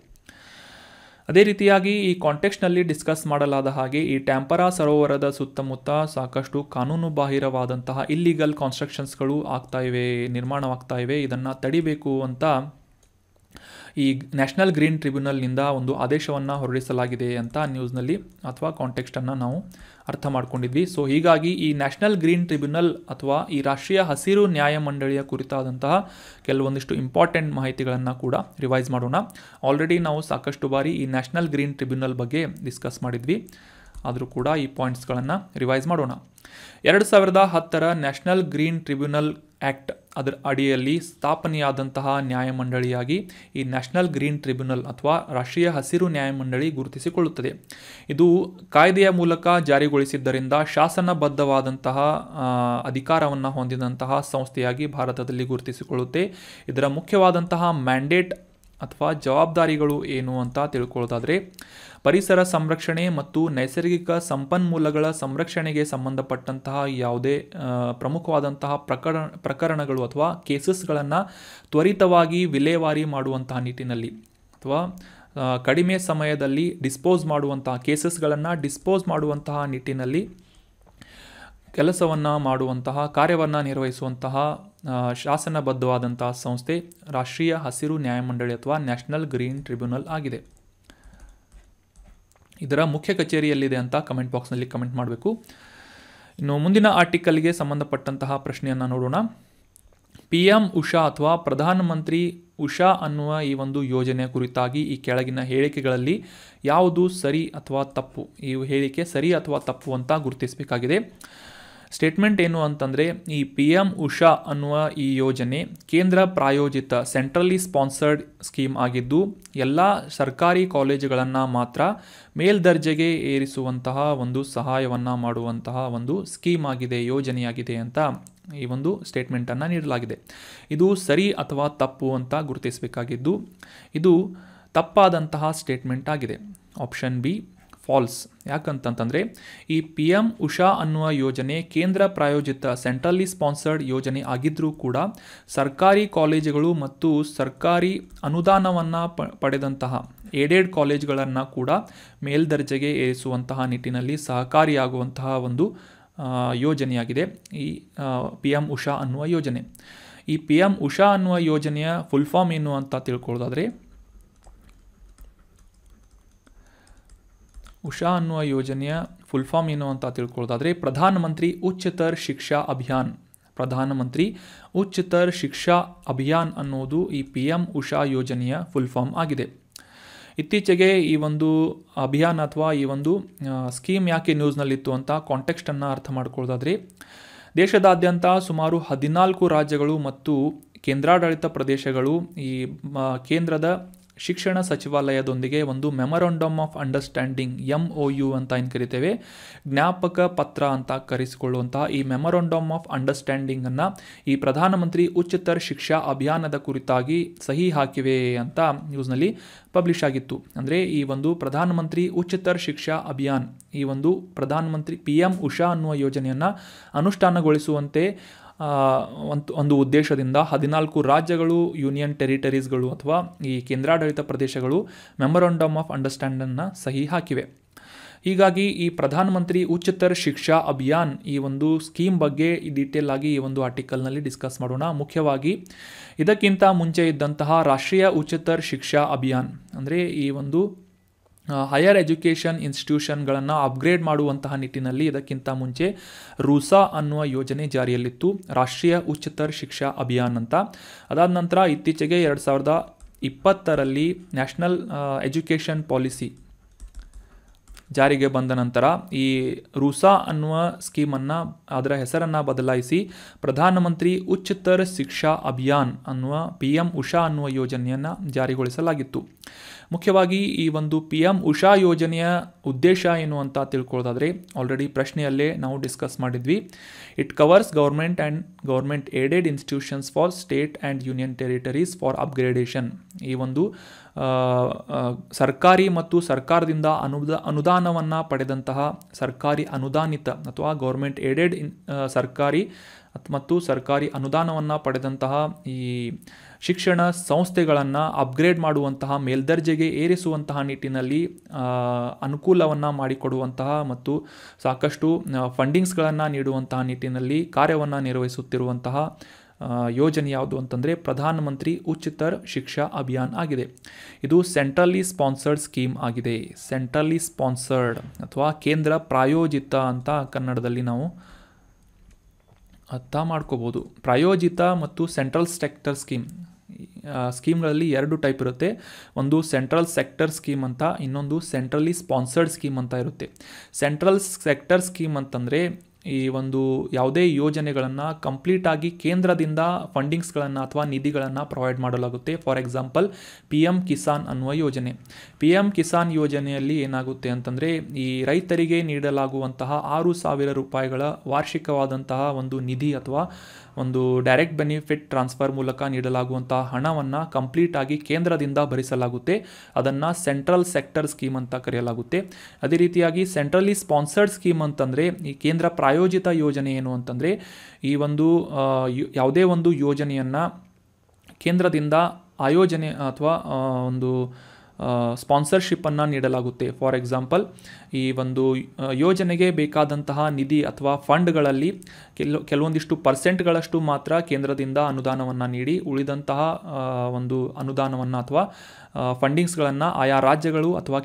ಅದೇ ರೀತಿಯಾಗಿ ಈ ಕಾಂಟೆಕ್ಸ್ಟ್ನಲ್ಲಿ ಡಿಸ್ಕಸ್ ಮಾಡಲಾದ ಹಾಗೆ ಈ ಟ್ಯಾಂಪರಾ ಸರೋವರದ ಸುತ್ತಮುತ್ತ ಸಾಕಷ್ಟು ಕಾನೂನುಬಾಹಿರವಾದಂತಹ ಇಲ್ಲಿಗಲ್ ಕಾನ್ಸ್ಟ್ರಕ್ಷನ್ಸ್ಗಳು ನಿರ್ಮಾಣವಾಗ್ತಾ ಇವೆ. ಇದನ್ನು ತಡಿಬೇಕು ಅಂತ ಈ ನ್ಯಾಷನಲ್ ಗ್ರೀನ್ ಟ್ರಿಬ್ಯುನಲ್ನಿಂದ ಒಂದು ಆದೇಶವನ್ನು ಹೊರಡಿಸಲಾಗಿದೆ ಅಂತ ನ್ಯೂಸ್ನಲ್ಲಿ ಅಥವಾ ಕಾಂಟೆಕ್ಸ್ಟನ್ನು ನಾವು ಅರ್ಥ ಮಾಡ್ಕೊಂಡಿದ್ವಿ. ಸೊ ಹೀಗಾಗಿ ಈ ನ್ಯಾಷನಲ್ ಗ್ರೀನ್ ಟ್ರಿಬ್ಯುನಲ್ ಅಥವಾ ಈ ರಾಷ್ಟ್ರೀಯ ಹಸಿರು ನ್ಯಾಯಮಂಡಳಿಯ ಕುರಿತಾದಂತಹ ಕೆಲವೊಂದಿಷ್ಟು ಇಂಪಾರ್ಟೆಂಟ್ ಮಾಹಿತಿಗಳನ್ನು ಕೂಡ ರಿವೈಸ್ ಮಾಡೋಣ. ಆಲ್ರೆಡಿ ನಾವು ಸಾಕಷ್ಟು ಬಾರಿ ಈ ನ್ಯಾಷನಲ್ ಗ್ರೀನ್ ಟ್ರಿಬ್ಯುನಲ್ ಬಗ್ಗೆ ಡಿಸ್ಕಸ್ ಮಾಡಿದ್ವಿ, ಆದರೂ ಕೂಡ ಈ ಪಾಯಿಂಟ್ಸ್ಗಳನ್ನು ರಿವೈಸ್ ಮಾಡೋಣ. 2010ರ ನ್ಯಾಷನಲ್ ಗ್ರೀನ್ ಟ್ರಿಬ್ಯುನಲ್ ಆ್ಯಕ್ಟ್ ಅದರ ಅಡಿಯಲ್ಲಿ ಸ್ಥಾಪನೆಯಾದಂತಹ ನ್ಯಾಯಮಂಡಳಿಯಾಗಿ ಈ ನ್ಯಾಷನಲ್ ಗ್ರೀನ್ ಟ್ರಿಬ್ಯುನಲ್ ಅಥವಾ ರಾಷ್ಟ್ರೀಯ ಹಸಿರು ನ್ಯಾಯಮಂಡಳಿ ಗುರುತಿಸಿಕೊಳ್ಳುತ್ತದೆ. ಇದು ಕಾಯ್ದೆಯ ಮೂಲಕ ಜಾರಿಗೊಳಿಸಿದ್ದರಿಂದ ಶಾಸನಬದ್ಧವಾದಂತಹ ಅಧಿಕಾರವನ್ನು ಹೊಂದಿದಂತಹ ಸಂಸ್ಥೆಯಾಗಿ ಭಾರತದಲ್ಲಿ ಗುರುತಿಸಿಕೊಳ್ಳುತ್ತೆ. ಇದರ ಮುಖ್ಯವಾದಂತಹ ಮ್ಯಾಂಡೇಟ್ ಅಥವಾ ಜವಾಬ್ದಾರಿಗಳು ಏನು ಅಂತ ತಿಳ್ಕೊಳ್ಳೋದಾದರೆ, ಪರಿಸರ ಸಂರಕ್ಷಣೆ ಮತ್ತು ನೈಸರ್ಗಿಕ ಸಂಪನ್ಮೂಲಗಳ ಸಂರಕ್ಷಣೆಗೆ ಸಂಬಂಧಪಟ್ಟಂತಹ ಯಾವುದೇ ಪ್ರಮುಖವಾದಂತಹ ಪ್ರಕರಣಗಳು ಅಥವಾ ಕೇಸಸ್ಗಳನ್ನು ತ್ವರಿತವಾಗಿ ವಿಲೇವಾರಿ ಮಾಡುವಂತಹ ನಿಟ್ಟಿನಲ್ಲಿ ಅಥವಾ ಕಡಿಮೆ ಸಮಯದಲ್ಲಿ ಡಿಸ್ಪೋಸ್ ಮಾಡುವಂತಹ ನಿಟ್ಟಿನಲ್ಲಿ ಕೆಲಸವನ್ನು ಮಾಡುವಂತಹ ಕಾರ್ಯವನ್ನು ನಿರ್ವಹಿಸುವಂತಹ ಶಾಸನಬದ್ಧವಾದಂತಹ ಸಂಸ್ಥೆ ರಾಷ್ಟ್ರೀಯ ಹಸಿರು ನ್ಯಾಯಮಂಡಳಿ ಅಥವಾ ನ್ಯಾಷನಲ್ ಗ್ರೀನ್ ಟ್ರಿಬ್ಯುನಲ್ ಆಗಿದೆ. ಇದರ ಮುಖ್ಯ ಕಚೇರಿಯಲ್ಲಿದೆ ಅಂತ ಕಮೆಂಟ್ ಬಾಕ್ಸ್ನಲ್ಲಿ ಕಮೆಂಟ್ ಮಾಡಬೇಕು. ಇನ್ನು ಮುಂದಿನ ಆರ್ಟಿಕಲ್ಗೆ ಸಂಬಂಧಪಟ್ಟಂತಹ ಪ್ರಶ್ನೆಯನ್ನು ನೋಡೋಣ. PM ಉಷಾ ಅಥವಾ ಪ್ರಧಾನಮಂತ್ರಿ ಉಷಾ ಅನ್ನುವ ಈ ಒಂದು ಯೋಜನೆಯ ಕುರಿತಾಗಿ ಈ ಕೆಳಗಿನ ಹೇಳಿಕೆಗಳಲ್ಲಿ ಯಾವುದು ಸರಿ ಅಥವಾ ತಪ್ಪು? ಈ ಹೇಳಿಕೆ ಸರಿ ಅಥವಾ ತಪ್ಪು ಅಂತ ಗುರುತಿಸಬೇಕಾಗಿದೆ. ಸ್ಟೇಟ್ಮೆಂಟ್ ಏನು ಅಂತಂದರೆ, ಈ PM ಉಷಾ ಅನ್ನುವ ಈ ಯೋಜನೆ ಕೇಂದ್ರ ಪ್ರಾಯೋಜಿತ ಸೆಂಟ್ರಲಿ ಸ್ಪಾನ್ಸರ್ಡ್ ಸ್ಕೀಮ್ ಆಗಿದ್ದು ಎಲ್ಲ ಸರ್ಕಾರಿ ಕಾಲೇಜುಗಳನ್ನು ಮಾತ್ರ ಮೇಲ್ದರ್ಜೆಗೆ ಏರಿಸುವಂತಹ ಒಂದು ಸಹಾಯವನ್ನು ಮಾಡುವಂತಹ ಒಂದು ಸ್ಕೀಮ್ ಆಗಿದೆ, ಯೋಜನೆಯಾಗಿದೆ ಅಂತ ಈ ಒಂದು ಸ್ಟೇಟ್ಮೆಂಟನ್ನು ನೀಡಲಾಗಿದೆ. ಇದು ಸರಿ ಅಥವಾ ತಪ್ಪು ಅಂತ ಗುರುತಿಸಬೇಕಾಗಿದ್ದು ಇದು ತಪ್ಪಾದಂತಹ ಸ್ಟೇಟ್ಮೆಂಟ್ ಆಗಿದೆ. Option B false. ಯಾಕಂತಂದರೆ ಈ PM ಉಷಾ ಅನ್ನುವ ಯೋಜನೆ ಕೇಂದ್ರ ಪ್ರಾಯೋಜಿತ ಸೆಂಟ್ರಲಿ ಸ್ಪಾನ್ಸರ್ಡ್ ಯೋಜನೆ ಆಗಿದ್ದರೂ ಕೂಡ ಸರ್ಕಾರಿ ಕಾಲೇಜುಗಳು ಮತ್ತು ಸರ್ಕಾರಿ ಅನುದಾನವನ್ನು ಪಡೆದಂತಹ ಏಡೆಡ್ ಕಾಲೇಜುಗಳನ್ನು ಕೂಡ ಮೇಲ್ದರ್ಜೆಗೆ ಏರಿಸುವಂತಹ ನಿಟ್ಟಿನಲ್ಲಿ ಸಹಕಾರಿಯಾಗುವಂತಹ ಒಂದು ಯೋಜನೆಯಾಗಿದೆ ಈ PM ಉಷಾ ಅನ್ನುವ ಯೋಜನೆ. ಈ PM ಉಷಾ ಅನ್ನುವ ಯೋಜನೆಯ ಫುಲ್ ಫಾರ್ಮ್ ಏನು ಅಂತ ತಿಳ್ಕೊಳ್ಳೋದಾದರೆ, ಉಷಾ ಅನ್ನುವ ಯೋಜನೆಯ ಫುಲ್ ಫಾರ್ಮ್ ಏನು ಅಂತ ತಿಳ್ಕೊಳ್ಳೋದಾದರೆ ಪ್ರಧಾನಮಂತ್ರಿ ಉಚ್ಚತರ ಶಿಕ್ಷಾ ಅಭಿಯಾನ್. ಪ್ರಧಾನಮಂತ್ರಿ ಉಚ್ಚತರ ಶಿಕ್ಷಾ ಅಭಿಯಾನ್ ಅನ್ನೋದು ಈ PM ಉಷಾ ಯೋಜನೆಯ ಫುಲ್ ಫಾರ್ಮ್ ಆಗಿದೆ. ಇತ್ತೀಚೆಗೆ ಈ ಒಂದು ಅಭಿಯಾನ ಅಥವಾ ಈ ಒಂದು ಸ್ಕೀಮ್ ಯಾಕೆ ನ್ಯೂಸ್ನಲ್ಲಿತ್ತು ಅಂತ ಕಾಂಟೆಕ್ಸ್ಟನ್ನು ಅರ್ಥ ಮಾಡ್ಕೊಳ್ಳೋದಾದರೆ, ದೇಶದಾದ್ಯಂತ ಸುಮಾರು 14 ರಾಜ್ಯಗಳು ಮತ್ತು ಕೇಂದ್ರಾಡಳಿತ ಪ್ರದೇಶಗಳು ಈ ಕೇಂದ್ರದ ಶಿಕ್ಷಣ ಸಚಿವಾಲಯದೊಂದಿಗೆ ಒಂದು ಮೆಮೊರಂಡಮ್ ಆಫ್ ಅಂಡರ್ಸ್ಟ್ಯಾಂಡಿಂಗ್ MOU ಅಂತ ಏನು ಕರಿತೇವೆ, ಜ್ಞಾಪಕ ಪತ್ರ ಅಂತ ಕರೆಸಿಕೊಳ್ಳುವಂತಹ ಈ ಮೆಮೊರಂಡಮ್ ಆಫ್ ಅಂಡರ್ಸ್ಟ್ಯಾಂಡಿಂಗನ್ನು ಈ ಪ್ರಧಾನಮಂತ್ರಿ ಉಚ್ಚತರ ಶಿಕ್ಷಾ ಅಭಿಯಾನದ ಕುರಿತಾಗಿ ಸಹಿ ಹಾಕಿವೆ ಅಂತ ನ್ಯೂಸ್ನಲ್ಲಿ ಪಬ್ಲಿಷ್ ಆಗಿತ್ತು. ಅಂದರೆ ಈ ಒಂದು ಪ್ರಧಾನಮಂತ್ರಿ ಉಚ್ಚತರ ಶಿಕ್ಷಾ ಅಭಿಯಾನ್, ಈ ಒಂದು ಪ್ರಧಾನಮಂತ್ರಿ PM ಉಷಾ ಅನ್ನುವ ಯೋಜನೆಯನ್ನು ಅನುಷ್ಠಾನಗೊಳಿಸುವಂತೆ ಒಂದು ಉದ್ದೇಶದಿಂದ 14 ರಾಜ್ಯಗಳು, ಯೂನಿಯನ್ ಟೆರಿಟರೀಸ್ಗಳು ಅಥವಾ ಈ ಕೇಂದ್ರಾಡಳಿತ ಪ್ರದೇಶಗಳು ಮೆಮೊರಂಡಮ್ ಆಫ್ ಅಂಡರ್ಸ್ಟ್ಯಾಂಡನ್ನು ಸಹಿ ಹಾಕಿವೆ. ಹೀಗಾಗಿ ಈ ಪ್ರಧಾನಮಂತ್ರಿ ಉಚ್ಚತರ ಶಿಕ್ಷಾ ಅಭಿಯಾನ್ ಈ ಒಂದು ಸ್ಕೀಮ್ ಬಗ್ಗೆ ಡೀಟೇಲ್ ಆಗಿ ಈ ಒಂದು ಆರ್ಟಿಕಲ್ನಲ್ಲಿ ಡಿಸ್ಕಸ್ ಮಾಡೋಣ. ಮುಖ್ಯವಾಗಿ ಇದಕ್ಕಿಂತ ಮುಂಚೆ ಇದ್ದಂತಹ ರಾಷ್ಟ್ರೀಯ ಉಚ್ಚತರ ಶಿಕ್ಷಾ ಅಭಿಯಾನ್ ಅಂದರೆ ಈ ಒಂದು ಹೈಯರ್ ಎಜುಕೇಷನ್ ಇನ್ಸ್ಟಿಟ್ಯೂಷನ್ಗಳನ್ನು ಅಪ್ಗ್ರೇಡ್ ಮಾಡುವಂತಹ ನಿಟ್ಟಿನಲ್ಲಿ ಇದಕ್ಕಿಂತ ಮುಂಚೆ ರೂಸಾ ಅನ್ನುವ ಯೋಜನೆ ಜಾರಿಯಲ್ಲಿತ್ತು, ರಾಷ್ಟ್ರೀಯ ಉಚ್ಚತರ ಶಿಕ್ಷಾ ಅಭಿಯಾನ್ ಅಂತ. ಅದಾದ ನಂತರ ಇತ್ತೀಚೆಗೆ 2020ರಲ್ಲಿ ನ್ಯಾಷನಲ್ ಎಜುಕೇಷನ್ ಪಾಲಿಸಿ ಜಾರಿಗೆ ಬಂದ ನಂತರ ಈ ರೂಸಾ ಅನ್ನುವ ಸ್ಕೀಮನ್ನು ಅದರ ಹೆಸರನ್ನು ಬದಲಾಯಿಸಿ ಪ್ರಧಾನಮಂತ್ರಿ ಉಚ್ಚತರ ಶಿಕ್ಷಾ ಅಭಿಯಾನ್ ಅನ್ನುವ PM ಉಷಾ ಅನ್ನುವ ಯೋಜನೆಯನ್ನು ಜಾರಿಗೊಳಿಸಲಾಗಿತ್ತು. ಮುಖ್ಯವಾಗಿ ಈ ಒಂದು PM ಉಷಾ ಯೋಜನೆಯ ಉದ್ದೇಶ ಏನು ಅಂತ ತಿಳ್ಕೊಳ್ಳೋದಾದರೆ, ಆಲ್ರೆಡಿ ಪ್ರಶ್ನೆಯಲ್ಲೇ ನಾವು ಡಿಸ್ಕಸ್ ಮಾಡಿದ್ವಿ. It covers government and government aided institutions for state and union territories for upgradation. ಈ ಒಂದು ಸರ್ಕಾರಿ ಮತ್ತು ಸರ್ಕಾರದಿಂದ ಅನುದಾನವನ್ನು ಪಡೆದಂತಹ ಸರ್ಕಾರಿ ಅನುದಾನಿತ ಅಥವಾ ಗೌರ್ಮೆಂಟ್ ಏಡೆಡ್ ಸರ್ಕಾರಿ ಮತ್ತು ಸರ್ಕಾರಿ ಅನುದಾನವನ್ನು ಪಡೆದಂತಹ ಈ ಶಿಕ್ಷಣ ಸಂಸ್ಥೆಗಳನ್ನು ಅಪ್ಗ್ರೇಡ್ ಮಾಡುವಂತಹ, ಮೇಲ್ದರ್ಜೆಗೆ ಏರಿಸುವಂತಹ ನಿಟ್ಟಿನಲ್ಲಿ ಅನುಕೂಲವನ್ನು ಮಾಡಿಕೊಡುವಂತಹ ಮತ್ತು ಸಾಕಷ್ಟು ಫಂಡಿಂಗ್ಸ್ಗಳನ್ನು ನೀಡುವಂತಹ ನಿಟ್ಟಿನಲ್ಲಿ ಕಾರ್ಯವನ್ನು ನಿರ್ವಹಿಸುತ್ತಿರುವಂತಹ ಯೋಜನೆ ಯಾವುದು ಅಂತಂದರೆ ಪ್ರಧಾನಮಂತ್ರಿ ಉಚ್ಚತರ ಶಿಕ್ಷಾ ಅಭಿಯಾನ್ ಆಗಿದೆ. ಇದು ಸೆಂಟ್ರಲಿ ಸ್ಪಾನ್ಸರ್ಡ್ ಸ್ಕೀಮ್ ಆಗಿದೆ. ಸೆಂಟ್ರಲಿ ಸ್ಪಾನ್ಸರ್ಡ್ ಅಥವಾ ಕೇಂದ್ರ ಪ್ರಾಯೋಜಿತ ಅಂತ ಕನ್ನಡದಲ್ಲಿ ನಾವು ಅರ್ಥ ಮಾಡ್ಕೋಬೋದು. ಪ್ರಾಯೋಜಿತ ಮತ್ತು ಸೆಂಟ್ರಲ್ ಸೆಕ್ಟರ್ ಸ್ಕೀಮ್ಗಳಲ್ಲಿ 2 ಟೈಪ್ ಇರುತ್ತೆ. ಒಂದು ಸೆಂಟ್ರಲ್ ಸೆಕ್ಟರ್ ಸ್ಕೀಮ್ ಅಂತ, ಇನ್ನೊಂದು ಸೆಂಟ್ರಲಿ ಸ್ಪಾನ್ಸರ್ಡ್ ಸ್ಕೀಮ್ ಅಂತ ಇರುತ್ತೆ. ಸೆಂಟ್ರಲ್ ಸೆಕ್ಟರ್ ಸ್ಕೀಮ್ ಅಂತಂದರೆ ಈ ಒಂದು ಯಾವುದೇ ಯೋಜನೆಗಳನ್ನು ಕಂಪ್ಲೀಟಾಗಿ ಕೇಂದ್ರದಿಂದ ಫಂಡಿಂಗ್ಸ್ಗಳನ್ನು ಅಥವಾ ನಿಧಿಗಳನ್ನು ಪ್ರೊವೈಡ್ ಮಾಡಲಾಗುತ್ತೆ. ಫಾರ್ ಎಕ್ಸಾಂಪಲ್ PM ಕಿಸಾನ್ ಅನ್ನುವ ಯೋಜನೆ. PM ಕಿಸಾನ್ ಯೋಜನೆಯಲ್ಲಿ ಏನಾಗುತ್ತೆ ಅಂತಂದರೆ ಈ ರೈತರಿಗೆ ನೀಡಲಾಗುವಂತಹ 6,000 ರೂಪಾಯಿಗಳ ವಾರ್ಷಿಕವಾದಂತಹ ಒಂದು ನಿಧಿ ಅಥವಾ ಒಂದು ಡೈರೆಕ್ಟ್ ಬೆನಿಫಿಟ್ ಟ್ರಾನ್ಸ್ಫರ್ ಮೂಲಕ ನೀಡಲಾಗುವಂತಹ ಹಣವನ್ನು ಕಂಪ್ಲೀಟಾಗಿ ಕೇಂದ್ರದಿಂದ ಭರಿಸಲಾಗುತ್ತೆ. ಅದನ್ನು ಸೆಂಟ್ರಲ್ ಸೆಕ್ಟರ್ ಸ್ಕೀಮ್ ಅಂತ ಕರೆಯಲಾಗುತ್ತೆ. ಅದೇ ರೀತಿಯಾಗಿ ಸೆಂಟ್ರಲಿ ಸ್ಪಾನ್ಸರ್ಡ್ ಸ್ಕೀಮ್ ಅಂತಂದರೆ ಈ ಕೇಂದ್ರ ಪ್ರಾಯೋಜಿತ ಯೋಜನೆ ಏನು ಅಂತಂದರೆ ಈ ಒಂದು ಯಾವುದೇ ಒಂದು ಯೋಜನೆಯನ್ನು ಕೇಂದ್ರದಿಂದ ಆಯೋಜನೆ ಅಥವಾ ಒಂದು ಸ್ಪಾನ್ಸರ್ಶಿಪ್ಪನ್ನು ನೀಡಲಾಗುತ್ತೆ. ಫಾರ್ ಎಕ್ಸಾಂಪಲ್ ಈ ಒಂದು ಯೋಜನೆಗೆ ಬೇಕಾದಂತಹ ನಿಧಿ ಅಥವಾ ಫಂಡ್ಗಳಲ್ಲಿ ಕೆಲವೊಂದಿಷ್ಟು ಪರ್ಸೆಂಟ್ಗಳಷ್ಟು ಮಾತ್ರ ಕೇಂದ್ರದಿಂದ ಅನುದಾನವನ್ನು ನೀಡಿ ಉಳಿದಂತಹ ಒಂದು ಅನುದಾನವನ್ನು ಅಥವಾ ಫಂಡಿಂಗ್ಸ್ಗಳನ್ನು ಆಯಾ ರಾಜ್ಯಗಳು ಅಥವಾ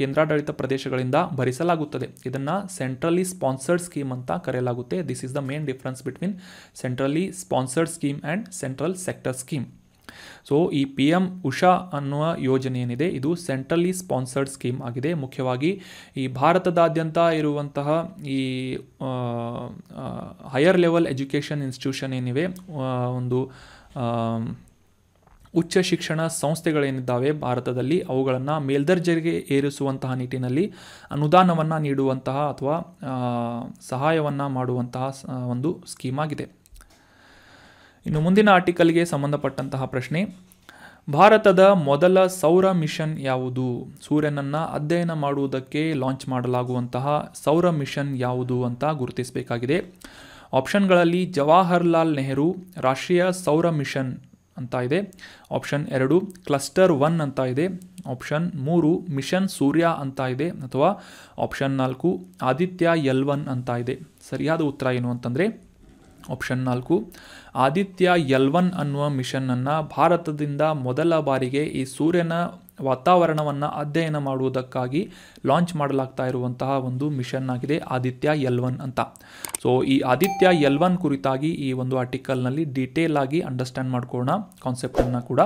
ಕೇಂದ್ರಾಡಳಿತ ಪ್ರದೇಶಗಳಿಂದ ಭರಿಸಲಾಗುತ್ತದೆ. ಇದನ್ನು ಸೆಂಟ್ರಲಿ ಸ್ಪಾನ್ಸರ್ಡ್ ಸ್ಕೀಮ್ ಅಂತ ಕರೆಯಲಾಗುತ್ತೆ. This is the main difference between centrally sponsored scheme and central sector scheme. So ಈ PM ಉಷಾ ಅನ್ನುವ ಯೋಜನೆ ಏನಿದೆ ಇದು ಸೆಂಟ್ರಲಿ ಸ್ಪಾನ್ಸರ್ಡ್ ಸ್ಕೀಮ್ ಆಗಿದೆ. ಮುಖ್ಯವಾಗಿ ಈ ಭಾರತದಾದ್ಯಂತ ಇರುವಂತಹ ಈ ಹೈಯರ್ ಲೆವೆಲ್ ಎಜುಕೇಷನ್ ಇನ್ಸ್ಟಿಟ್ಯೂಷನ್ ಏನಿವೆ, ಒಂದು ಉಚ್ಚ ಶಿಕ್ಷಣ ಸಂಸ್ಥೆಗಳೇನಿದ್ದಾವೆ ಭಾರತದಲ್ಲಿ, ಅವುಗಳನ್ನು ಮೇಲ್ದರ್ಜೆಗೆ ಏರಿಸುವಂತಹ ನಿಟ್ಟಿನಲ್ಲಿ ಅನುದಾನವನ್ನು ನೀಡುವಂತಹ ಅಥವಾ ಸಹಾಯವನ್ನು ಮಾಡುವಂತಹ ಒಂದು ಸ್ಕೀಮ್ ಆಗಿದೆ. ಇನ್ನು ಮುಂದಿನ ಆರ್ಟಿಕಲ್ಗೆ ಸಂಬಂಧಪಟ್ಟಂತಹ ಪ್ರಶ್ನೆ, ಭಾರತದ ಮೊದಲ ಸೌರ ಮಿಷನ್ ಯಾವುದು? ಸೂರ್ಯನನ್ನು ಅಧ್ಯಯನ ಮಾಡುವುದಕ್ಕೆ ಲಾಂಚ್ ಮಾಡಲಾಗುವಂತಹ ಸೌರ ಮಿಷನ್ ಯಾವುದು ಅಂತ ಗುರುತಿಸಬೇಕಾಗಿದೆ. ಆಪ್ಷನ್ಗಳಲ್ಲಿ ಜವಾಹರ್ಲಾಲ್ ನೆಹರು ರಾಷ್ಟ್ರೀಯ ಸೌರ ಮಿಷನ್ ಅಂತ ಇದೆ. ಆಪ್ಷನ್ 2 ಕ್ಲಸ್ಟರ್ 1 ಅಂತ ಇದೆ. ಆಪ್ಷನ್ 3 ಮಿಷನ್ ಸೂರ್ಯ ಅಂತ ಇದೆ. ಅಥವಾ ಆಪ್ಷನ್ 4 ಆದಿತ್ಯ L1 ಅಂತ ಇದೆ. ಸರಿಯಾದ ಉತ್ತರ ಏನು ಅಂತಂದರೆ ಆಪ್ಷನ್ 4 ಆದಿತ್ಯ L1 ಅನ್ನುವ ಮಿಷನ್ನನ್ನು ಭಾರತದಿಂದ ಮೊದಲ ಬಾರಿಗೆ ಈ ಸೂರ್ಯನ ವಾತಾವರಣವನ್ನು ಅಧ್ಯಯನ ಮಾಡುವುದಕ್ಕಾಗಿ ಲಾಂಚ್ ಮಾಡಲಾಗ್ತಾ ಇರುವಂತಹ ಒಂದು ಮಿಷನ್ ಆಗಿದೆ ಆದಿತ್ಯ L1 ಅಂತ. ಸೊ ಈ ಆದಿತ್ಯ L1 ಕುರಿತಾಗಿ ಈ ಒಂದು ಆರ್ಟಿಕಲ್ನಲ್ಲಿ ಡೀಟೇಲ್ ಆಗಿ ಅಂಡರ್ಸ್ಟ್ಯಾಂಡ್ ಮಾಡ್ಕೊಳ್ಳೋಣ ಕಾನ್ಸೆಪ್ಟನ್ನು ಕೂಡ.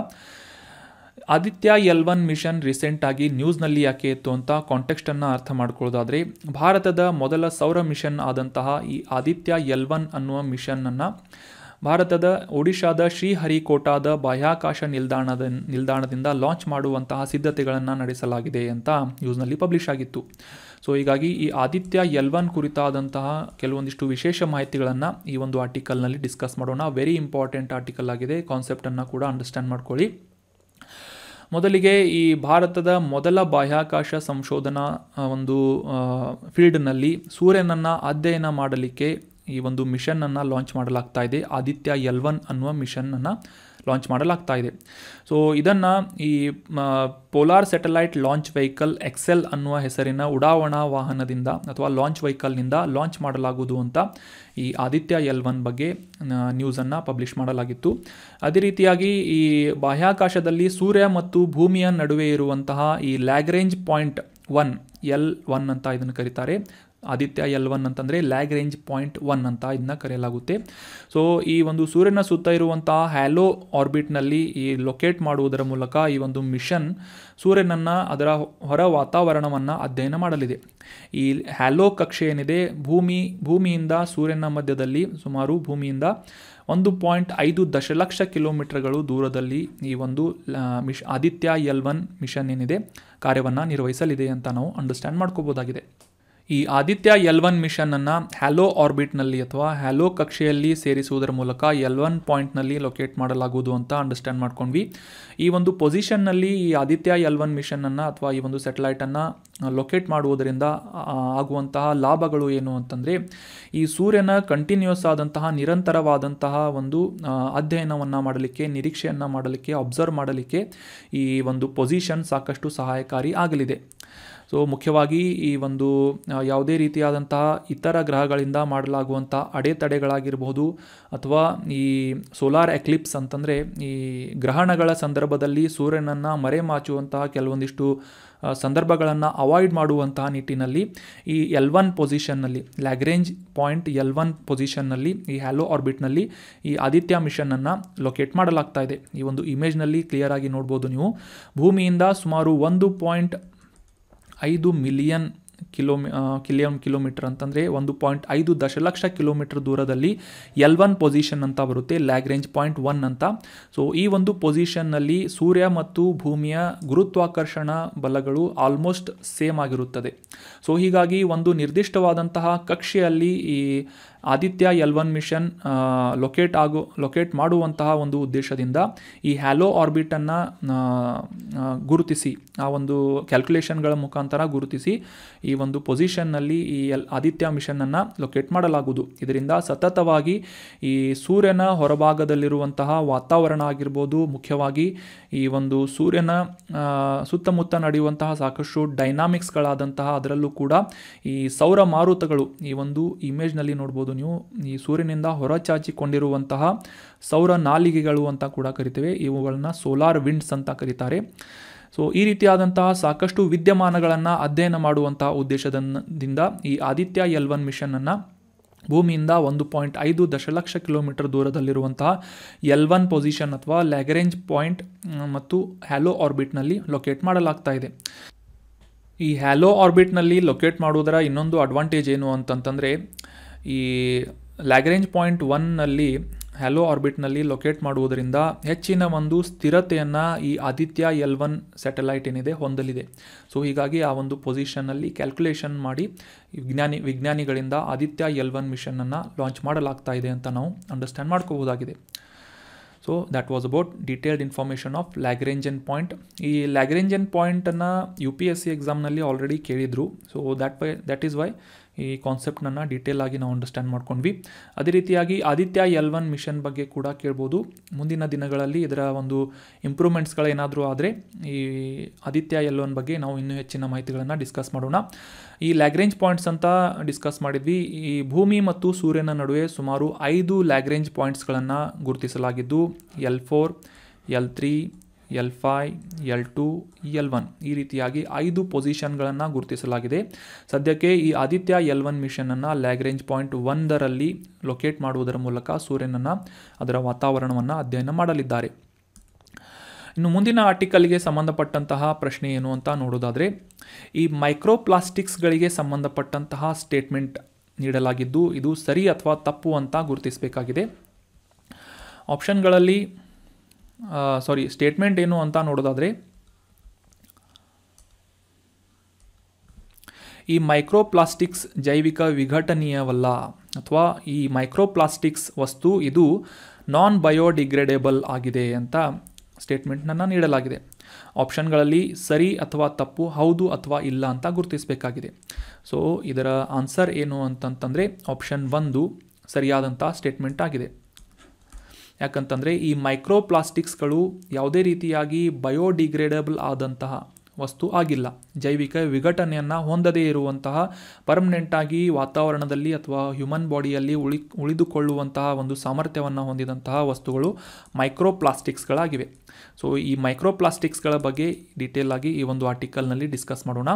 ಆದಿತ್ಯ L1 ಮಿಷನ್ ರೀಸೆಂಟಾಗಿ ನ್ಯೂಸ್ನಲ್ಲಿ ಯಾಕೆ ಇತ್ತು ಅಂತ ಕಾಂಟೆಕ್ಸ್ಟನ್ನು ಅರ್ಥ ಮಾಡ್ಕೊಳ್ಳೋದಾದರೆ, ಭಾರತದ ಮೊದಲ ಸೌರ ಮಿಷನ್ ಆದಂತಹ ಈ ಆದಿತ್ಯ L1 ಅನ್ನುವ ಮಿಷನ್ನನ್ನು ಭಾರತದ ಒಡಿಶಾದ ಶ್ರೀಹರಿಕೋಟಾದ ಬಾಹ್ಯಾಕಾಶ ನಿಲ್ದಾಣದಿಂದ ಲಾಂಚ್ ಮಾಡುವಂತಹ ಸಿದ್ಧತೆಗಳನ್ನು ನಡೆಸಲಾಗಿದೆ ಅಂತ ನ್ಯೂಸ್ನಲ್ಲಿ ಪಬ್ಲಿಷ್ ಆಗಿತ್ತು. ಸೊ ಹೀಗಾಗಿ ಈ ಆದಿತ್ಯ L1 ಕುರಿತಾದಂತಹ ಕೆಲವೊಂದಿಷ್ಟು ವಿಶೇಷ ಮಾಹಿತಿಗಳನ್ನು ಈ ಒಂದು ಆರ್ಟಿಕಲ್ನಲ್ಲಿ ಡಿಸ್ಕಸ್ ಮಾಡೋಣ. ವೆರಿ ಇಂಪಾರ್ಟೆಂಟ್ ಆರ್ಟಿಕಲ್ ಆಗಿದೆ, ಕಾನ್ಸೆಪ್ಟನ್ನು ಕೂಡ ಅಂಡರ್ಸ್ಟ್ಯಾಂಡ್ ಮಾಡ್ಕೊಳ್ಳಿ. ಮೊದಲಿಗೆ ಈ ಭಾರತದ ಮೊದಲ ಬಾಹ್ಯಾಕಾಶ ಸಂಶೋಧನಾ ಒಂದು ಫೀಲ್ಡ್ನಲ್ಲಿ ಸೂರ್ಯನನ್ನು ಅಧ್ಯಯನ ಮಾಡಲಿಕ್ಕೆ ಈ ಒಂದು ಮಿಷನ್ನನ್ನು ಲಾಂಚ್ ಮಾಡಲಾಗ್ತಾ ಇದೆ. ಆದಿತ್ಯ L1 ಅನ್ನುವ ಮಿಷನ್ನನ್ನು ಲಾಂಚ್ ಮಾಡಲಾಗ್ತಾ ಇದೆ. ಸೊ ಇದನ್ನು ಈ polar satellite launch vehicle XL ಅನ್ನುವ ಹೆಸರಿನ ಉಡಾವಣಾ ವಾಹನದಿಂದ ಅಥವಾ ಲಾಂಚ್ ವೆಹಿಕಲ್ನಿಂದ ಲಾಂಚ್ ಮಾಡಲಾಗುವುದು ಅಂತ ಈ ಆದಿತ್ಯ L1 ಬಗ್ಗೆ ನ್ಯೂಸನ್ನು ಪಬ್ಲಿಷ್ ಮಾಡಲಾಗಿತ್ತು. ಅದೇ ರೀತಿಯಾಗಿ ಈ ಬಾಹ್ಯಾಕಾಶದಲ್ಲಿ ಸೂರ್ಯ ಮತ್ತು ಭೂಮಿಯ ನಡುವೆ ಇರುವಂತಹ ಈ ಲ್ಯಾಗ್ರೇಂಜ್ ಪಾಯಿಂಟ್ 1 L1 ಅಂತ ಇದನ್ನು ಕರೀತಾರೆ. ಆದಿತ್ಯ L1 ಅಂತಂದರೆ ಲ್ಯಾಗ್ರೇಂಜ್ ಪಾಯಿಂಟ್ 1 ಅಂತ ಇದನ್ನ ಕರೆಯಲಾಗುತ್ತೆ. ಸೊ ಈ ಒಂದು ಸೂರ್ಯನ ಸುತ್ತ ಇರುವಂತಹ ಹ್ಯಾಲೋ ಆರ್ಬಿಟ್ನಲ್ಲಿ ಈ ಲೊಕೇಟ್ ಮಾಡುವುದರ ಮೂಲಕ ಈ ಒಂದು ಮಿಷನ್ ಸೂರ್ಯನನ್ನು ಅದರ ಹೊರ ವಾತಾವರಣವನ್ನು ಅಧ್ಯಯನ ಮಾಡಲಿದೆ. ಈ ಹ್ಯಾಲೋ ಕಕ್ಷೆ ಏನಿದೆ ಭೂಮಿಯಿಂದ ಸೂರ್ಯನ ಮಧ್ಯದಲ್ಲಿ ಸುಮಾರು ಭೂಮಿಯಿಂದ 1.5 ದಶಲಕ್ಷ ಕಿಲೋಮೀಟರ್ಗಳು ದೂರದಲ್ಲಿ ಈ ಒಂದು ಆದಿತ್ಯ L1 ಮಿಷನ್ ಏನಿದೆ ಕಾರ್ಯವನ್ನು ನಿರ್ವಹಿಸಲಿದೆ ಅಂತ ನಾವು ಅಂಡರ್ಸ್ಟ್ಯಾಂಡ್ ಮಾಡ್ಕೋಬೋದಾಗಿದೆ. ಈ ಆದಿತ್ಯ L1 ಮಿಷನ್ನನ್ನು ಹ್ಯಾಲೋ ಆರ್ಬಿಟ್ನಲ್ಲಿ ಅಥವಾ ಹ್ಯಾಲೋ ಕಕ್ಷೆಯಲ್ಲಿ ಸೇರಿಸುವುದರ ಮೂಲಕ L1 ಪಾಯಿಂಟ್ನಲ್ಲಿ ಲೊಕೇಟ್ ಮಾಡಲಾಗುವುದು ಅಂತ ಅಂಡರ್ಸ್ಟ್ಯಾಂಡ್ ಮಾಡ್ಕೊಂಡ್ವಿ. ಈ ಒಂದು ಪೊಸಿಷನ್ನಲ್ಲಿ ಈ ಆದಿತ್ಯ L1 ಮಿಷನ್ನನ್ನು ಅಥವಾ ಈ ಒಂದು ಸ್ಯಾಟಲೈಟನ್ನು ಲೊಕೇಟ್ ಮಾಡುವುದರಿಂದ ಆಗುವಂತಹ ಲಾಭಗಳು ಏನು ಅಂತಂದರೆ, ಈ ಸೂರ್ಯನ ಕಂಟಿನ್ಯೂಸ್ ಆದಂತಹ ನಿರಂತರವಾದಂತಹ ಒಂದು ಅಧ್ಯಯನವನ್ನು ಮಾಡಲಿಕ್ಕೆ, ನಿರೀಕ್ಷೆಯನ್ನು ಮಾಡಲಿಕ್ಕೆ, ಅಬ್ಸರ್ವ್ ಮಾಡಲಿಕ್ಕೆ ಈ ಒಂದು ಪೊಸಿಷನ್ ಸಾಕಷ್ಟು ಸಹಾಯಕಾರಿ ಆಗಲಿದೆ. ಸೊ ಮುಖ್ಯವಾಗಿ ಈ ಒಂದು ಯಾವುದೇ ರೀತಿಯಾದಂತಹ ಇತರ ಗ್ರಹಗಳಿಂದ ಮಾಡಲಾಗುವಂಥ ಅಡೆತಡೆಗಳಾಗಿರ್ಬೋದು ಅಥವಾ ಈ ಸೋಲಾರ್ ಎಕ್ಲಿಪ್ಸ್ ಅಂತಂದರೆ ಈ ಗ್ರಹಣಗಳ ಸಂದರ್ಭದಲ್ಲಿ ಸೂರ್ಯನನ್ನು ಮರೆಮಾಚುವಂತಹ ಕೆಲವೊಂದಿಷ್ಟು ಸಂದರ್ಭಗಳನ್ನು ಅವಾಯ್ಡ್ ಮಾಡುವಂತಹ ನಿಟ್ಟಿನಲ್ಲಿ ಈ L1 ಪೊಸಿಷನ್ನಲ್ಲಿ ಲ್ಯಾಗ್ರೇಂಜ್ ಪಾಯಿಂಟ್ L1 ಪೊಸಿಷನ್ನಲ್ಲಿ ಈ ಹ್ಯಾಲೋ ಆರ್ಬಿಟ್ನಲ್ಲಿ ಈ ಆದಿತ್ಯ ಮಿಷನ್ನನ್ನು ಲೊಕೇಟ್ ಮಾಡಲಾಗ್ತಾ ಇದೆ. ಈ ಒಂದು ಇಮೇಜ್ನಲ್ಲಿ ಕ್ಲಿಯರ್ ಆಗಿ ನೋಡ್ಬೋದು ನೀವು. ಭೂಮಿಯಿಂದ ಸುಮಾರು 1.5 ಮಿಲಿಯನ್ ಕಿಲೋಮೀಟರ್ ಅಂತಂದರೆ 1.5 ದಶಲಕ್ಷ ಕಿಲೋಮೀಟರ್ ದೂರದಲ್ಲಿ L1 ಪೊಸಿಷನ್ ಅಂತ ಬರುತ್ತೆ, ಲ್ಯಾಗ್ರೇಂಜ್ ಪಾಯಿಂಟ್ 1 ಅಂತ. ಸೊ ಈ ಒಂದು ಪೊಸಿಷನ್ನಲ್ಲಿ ಸೂರ್ಯ ಮತ್ತು ಭೂಮಿಯ ಗುರುತ್ವಾಕರ್ಷಣ ಬಲಗಳು ಆಲ್ಮೋಸ್ಟ್ ಸೇಮ್ ಆಗಿರುತ್ತದೆ. ಸೊ ಹೀಗಾಗಿ ಒಂದು ನಿರ್ದಿಷ್ಟವಾದಂತಹ ಕಕ್ಷೆಯಲ್ಲಿ ಈ ಆದಿತ್ಯ L1 ಮಿಷನ್ ಲೊಕೇಟ್ ಮಾಡುವಂತಹ ಒಂದು ಉದ್ದೇಶದಿಂದ ಈ ಹ್ಯಾಲೋ ಆರ್ಬಿಟನ್ನು ಗುರುತಿಸಿ ಆ ಒಂದು ಕ್ಯಾಲ್ಕುಲೇಷನ್ಗಳ ಮುಖಾಂತರ ಗುರುತಿಸಿ ಈ ಒಂದು ಪೊಸಿಷನ್ನಲ್ಲಿ ಈ ಆದಿತ್ಯ ಮಿಷನನ್ನು ಲೊಕೇಟ್ ಮಾಡಲಾಗುವುದು. ಇದರಿಂದ ಸತತವಾಗಿ ಈ ಸೂರ್ಯನ ಹೊರಭಾಗದಲ್ಲಿರುವಂತಹ ವಾತಾವರಣ ಆಗಿರ್ಬೋದು, ಮುಖ್ಯವಾಗಿ ಈ ಒಂದು ಸೂರ್ಯನ ಸುತ್ತಮುತ್ತ ನಡೆಯುವಂತಹ ಸಾಕಷ್ಟು ಡೈನಾಮಿಕ್ಸ್ಗಳಾದಂತಹ ಅದರಲ್ಲೂ ಕೂಡ ಈ ಸೌರ ಮಾರುತಗಳು ಈ ಒಂದು ಇಮೇಜ್ನಲ್ಲಿ ನೋಡ್ಬೋದು ನೀವು. ಈ ಸೂರ್ಯನಿಂದ ಹೊರಚಾಚಿಕೊಂಡಿರುವಂತಹ ಸೌರ ನಾಲಿಗೆಗಳು ಅಂತ ಕೂಡ ಕರಿತೇವೆ, ಇವುಗಳನ್ನ ಸೋಲಾರ್ ವಿಂಡ್ಸ್ ಅಂತ ಕರೀತಾರೆ. ಸೊ ಈ ರೀತಿಯಾದಂತಹ ಸಾಕಷ್ಟು ವಿದ್ಯಮಾನಗಳನ್ನು ಅಧ್ಯಯನ ಮಾಡುವಂತಹ ಉದ್ದೇಶದಿಂದ ಈ ಆದಿತ್ಯ L1 ಮಿಷನನ್ನು ಭೂಮಿಯಿಂದ 1.5 ದಶಲಕ್ಷ ಕಿಲೋಮೀಟರ್ ದೂರದಲ್ಲಿರುವಂತಹ L1 ಪೊಸಿಷನ್ ಅಥವಾ ಲ್ಯಾಗ್ರೇಂಜ್ ಪಾಯಿಂಟ್ ಮತ್ತು ಹ್ಯಾಲೋ ಆರ್ಬಿಟ್ನಲ್ಲಿ ಲೊಕೇಟ್ ಮಾಡಲಾಗ್ತಾ ಇದೆ. ಈ ಹ್ಯಾಲೋ ಆರ್ಬಿಟ್ನಲ್ಲಿ ಲೊಕೇಟ್ ಮಾಡುವುದರ ಇನ್ನೊಂದು ಅಡ್ವಾಂಟೇಜ್ ಏನು ಅಂತಂತಂದರೆ, ಈ ಲ್ಯಾಗ್ರೇಂಜ್ ಪಾಯಿಂಟ್ 1ನಲ್ಲಿ ಹ್ಯಾಲೋ ಆರ್ಬಿಟ್ನಲ್ಲಿ ಲೊಕೇಟ್ ಮಾಡುವುದರಿಂದ ಹೆಚ್ಚಿನ ಒಂದು ಸ್ಥಿರತೆಯನ್ನು ಈ ಆದಿತ್ಯ L1 ಸ್ಯಾಟಲೈಟ್ ಏನಿದೆ ಹೊಂದಲಿದೆ. ಸೊ ಹೀಗಾಗಿ ಆ ಒಂದು ಪೊಸಿಷನ್ನಲ್ಲಿ ಕ್ಯಾಲ್ಕುಲೇಷನ್ ಮಾಡಿ ವಿಜ್ಞಾನಿಗಳಿಂದ ಆದಿತ್ಯ L1 ಮಿಷನನ್ನು ಲಾಂಚ್ ಮಾಡಲಾಗ್ತಾ ಇದೆ ಅಂತ ನಾವು ಅಂಡರ್ಸ್ಟ್ಯಾಂಡ್ ಮಾಡ್ಕೋಬೋದಾಗಿದೆ. So that was about detailed information of Lagrangian point. ಈ ಲ್ಯಾಗ್ರೇಂಜನ್ ಪಾಯಿಂಟನ್ನು UPSC ಎಕ್ಸಾಮ್ನಲ್ಲಿ ಆಲ್ರೆಡಿ ಕೇಳಿದರು. ಸೊ ದ್ಯಾಟ್ ಈಸ್ ವೈ ಈ ಕಾನ್ಸೆಪ್ಟನ್ನು ಡೀಟೇಲ್ ಆಗಿ ನಾವು ಅಂಡರ್ಸ್ಟ್ಯಾಂಡ್ ಮಾಡ್ಕೊಂಡ್ವಿ. ಅದೇ ರೀತಿಯಾಗಿ ಆದಿತ್ಯ L1 ಮಿಷನ್ ಬಗ್ಗೆ ಕೂಡ ಕೇಳ್ಬೋದು. ಮುಂದಿನ ದಿನಗಳಲ್ಲಿ ಇದರ ಒಂದು ಇಂಪ್ರೂವ್ಮೆಂಟ್ಸ್ಗಳೇನಾದರೂ ಆದರೆ ಈ ಆದಿತ್ಯ L1 ಬಗ್ಗೆ ನಾವು ಇನ್ನೂ ಹೆಚ್ಚಿನ ಮಾಹಿತಿಗಳನ್ನು ಡಿಸ್ಕಸ್ ಮಾಡೋಣ. ಈ ಲ್ಯಾಗ್ರೇಂಜ್ ಪಾಯಿಂಟ್ಸ್ ಅಂತ ಡಿಸ್ಕಸ್ ಮಾಡಿದ್ವಿ. ಈ ಭೂಮಿ ಮತ್ತು ಸೂರ್ಯನ ನಡುವೆ ಸುಮಾರು 5 ಲ್ಯಾಗ್ರೇಂಜ್ ಪಾಯಿಂಟ್ಸ್ಗಳನ್ನು ಗುರುತಿಸಲಾಗಿದ್ದು L4, L3, L5, L2, L1 ಈ ರೀತಿಯಾಗಿ 5 ಪೊಸಿಷನ್ಗಳನ್ನು ಗುರುತಿಸಲಾಗಿದೆ. ಸದ್ಯಕ್ಕೆ ಈ ಆದಿತ್ಯ L1 ಮಿಷನನ್ನು ಲ್ಯಾಗ್ರೇಂಜ್ ಪಾಯಿಂಟ್ 1ರಲ್ಲಿ ಲೊಕೇಟ್ ಮಾಡುವುದರ ಮೂಲಕ ಸೂರ್ಯನನ್ನು ಅದರ ವಾತಾವರಣವನ್ನು ಅಧ್ಯಯನ ಮಾಡಲಿದ್ದಾರೆ. ಇನ್ನು ಮುಂದಿನ ಆರ್ಟಿಕಲ್ಗೆ ಸಂಬಂಧಪಟ್ಟಂತಹ ಪ್ರಶ್ನೆ ಏನು ಅಂತ ನೋಡೋದಾದರೆ, ಈ ಮೈಕ್ರೋಪ್ಲಾಸ್ಟಿಕ್ಸ್ಗಳಿಗೆ ಸಂಬಂಧಪಟ್ಟಂತಹ ಸ್ಟೇಟ್ಮೆಂಟ್ ನೀಡಲಾಗಿದ್ದು ಇದು ಸರಿ ಅಥವಾ ತಪ್ಪು ಅಂತ ಗುರುತಿಸಬೇಕಾಗಿದೆ. ಆಪ್ಷನ್ಗಳಲ್ಲಿ ಸ್ಟೇಟ್ಮೆಂಟ್ ಏನು ಅಂತ ನೋಡೋದಾದರೆ, ಈ ಮೈಕ್ರೋಪ್ಲಾಸ್ಟಿಕ್ಸ್ ಜೈವಿಕ ವಿಘಟನೀಯವಲ್ಲ ಅಥವಾ ಈ ಮೈಕ್ರೋಪ್ಲಾಸ್ಟಿಕ್ಸ್ ವಸ್ತು ಇದು ನಾನ್ ಬಯೋಡಿಗ್ರೇಡೇಬಲ್ ಆಗಿದೆ ಅಂತ ಸ್ಟೇಟ್ಮೆಂಟ್ನನ್ನು ನೀಡಲಾಗಿದೆ. ಆಪ್ಷನ್ಗಳಲ್ಲಿ ಸರಿ ಅಥವಾ ತಪ್ಪು, ಹೌದು ಅಥವಾ ಇಲ್ಲ ಅಂತ ಗುರುತಿಸಬೇಕಾಗಿದೆ. ಸೊ ಇದರ ಆನ್ಸರ್ ಏನು ಅಂತಂತಂದರೆ ಆಪ್ಷನ್ 1 ಸರಿಯಾದಂಥ ಸ್ಟೇಟ್ಮೆಂಟ್ ಆಗಿದೆ. ಯಾಕಂತಂದರೆ ಈ ಮೈಕ್ರೋಪ್ಲಾಸ್ಟಿಕ್ಸ್ಗಳು ಯಾವುದೇ ರೀತಿಯಾಗಿ ಬಯೋಡಿಗ್ರೇಡೇಬಲ್ ಆದಂತಹ ವಸ್ತು ಆಗಿಲ್ಲ. ಜೈವಿಕ ವಿಘಟನೆಯನ್ನು ಹೊಂದದೇ ಇರುವಂತಹ ಪರ್ಮನೆಂಟಾಗಿ ವಾತಾವರಣದಲ್ಲಿ ಅಥವಾ ಹ್ಯೂಮನ್ ಬಾಡಿಯಲ್ಲಿ ಉಳಿದುಕೊಳ್ಳುವಂತಹ ಒಂದು ಸಾಮರ್ಥ್ಯವನ್ನು ಹೊಂದಿದಂತಹ ವಸ್ತುಗಳು ಮೈಕ್ರೋಪ್ಲಾಸ್ಟಿಕ್ಸ್ಗಳಾಗಿವೆ. ಸೊ ಈ ಮೈಕ್ರೋಪ್ಲಾಸ್ಟಿಕ್ಸ್ಗಳ ಬಗ್ಗೆ ಡೀಟೇಲ್ ಆಗಿ ಈ ಒಂದು ಆರ್ಟಿಕಲ್ನಲ್ಲಿ ಡಿಸ್ಕಸ್ ಮಾಡೋಣ.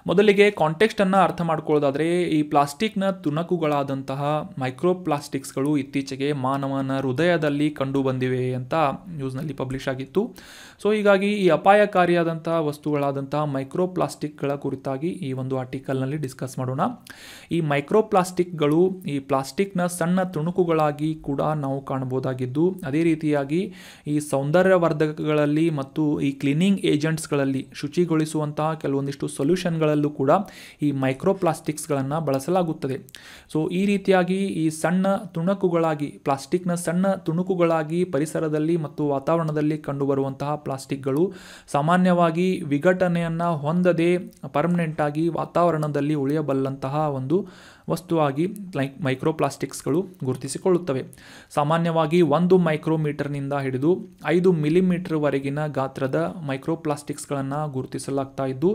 ಮೊದಲಿಗೆ ಕಾಂಟೆಕ್ಸ್ಟನ್ನು ಅರ್ಥ ಮಾಡ್ಕೊಳ್ಳೋದಾದರೆ, ಈ ಪ್ಲಾಸ್ಟಿಕ್ನ ತುಣುಕುಗಳಾದಂತಹ ಮೈಕ್ರೋಪ್ಲಾಸ್ಟಿಕ್ಸ್ಗಳು ಇತ್ತೀಚೆಗೆ ಮಾನವನ ಹೃದಯದಲ್ಲಿ ಕಂಡು ಬಂದಿವೆ ಅಂತ ನ್ಯೂಸ್ನಲ್ಲಿ ಪಬ್ಲಿಷ್ ಆಗಿತ್ತು. ಸೊ ಹೀಗಾಗಿ ಈ ಅಪಾಯಕಾರಿಯಾದಂತಹ ವಸ್ತುಗಳಾದಂತಹ ಮೈಕ್ರೋಪ್ಲಾಸ್ಟಿಕ್ಗಳ ಕುರಿತಾಗಿ ಈ ಒಂದು ಆರ್ಟಿಕಲ್ನಲ್ಲಿ ಡಿಸ್ಕಸ್ ಮಾಡೋಣ. ಈ ಮೈಕ್ರೋಪ್ಲಾಸ್ಟಿಕ್ಗಳು ಈ ಪ್ಲಾಸ್ಟಿಕ್ನ ಸಣ್ಣ ತುಣುಕುಗಳಾಗಿ ಕೂಡ ನಾವು ಕಾಣಬಹುದಾಗಿದ್ದು, ಅದೇ ರೀತಿಯಾಗಿ ಈ ಸೌಂದರ್ಯವರ್ಧಕಗಳಲ್ಲಿ ಮತ್ತು ಈ ಕ್ಲೀನಿಂಗ್ ಏಜೆಂಟ್ಸ್ಗಳಲ್ಲಿ ಶುಚಿಗೊಳಿಸುವಂತಹ ಕೆಲವೊಂದಿಷ್ಟು ಸೊಲ್ಯೂಷನ್ಗಳಲ್ಲೂ ಕೂಡ ಈ ಮೈಕ್ರೋಪ್ಲಾಸ್ಟಿಕ್ಸ್ಗಳನ್ನು ಬಳಸಲಾಗುತ್ತದೆ. ಸೊ ಈ ರೀತಿಯಾಗಿ ಈ ಸಣ್ಣ ತುಣುಕುಗಳಾಗಿ ಪ್ಲಾಸ್ಟಿಕ್ನ ಸಣ್ಣ ತುಣುಕುಗಳಾಗಿ ಪರಿಸರದಲ್ಲಿ ಮತ್ತು ವಾತಾವರಣದಲ್ಲಿ ಕಂಡುಬರುವಂತಹ ಪ್ಲಾಸ್ಟಿಕ್ಗಳು ಸಾಮಾನ್ಯವಾಗಿ ವಿಘಟನೆಯನ್ನು ಹೊಂದದೆ ಪರ್ಮನೆಂಟಾಗಿ ವಾತಾವರಣದಲ್ಲಿ ಉಳಿಯಬಲ್ಲಂತಹ ಒಂದು ವಸ್ತುವಾಗಿ ಮೈಕ್ರೋಪ್ಲಾಸ್ಟಿಕ್ಸ್ಗಳು ಗುರುತಿಸಿಕೊಳ್ಳುತ್ತವೆ. ಸಾಮಾನ್ಯವಾಗಿ 1 ಮೈಕ್ರೋಮೀಟರ್ನಿಂದ ಹಿಡಿದು 5 ಮಿಲಿಮೀಟರ್ವರೆಗಿನ ಗಾತ್ರದ ಮೈಕ್ರೋಪ್ಲಾಸ್ಟಿಕ್ಸ್ಗಳನ್ನು ಗುರುತಿಸಲಾಗ್ತಾ ಇದ್ದು,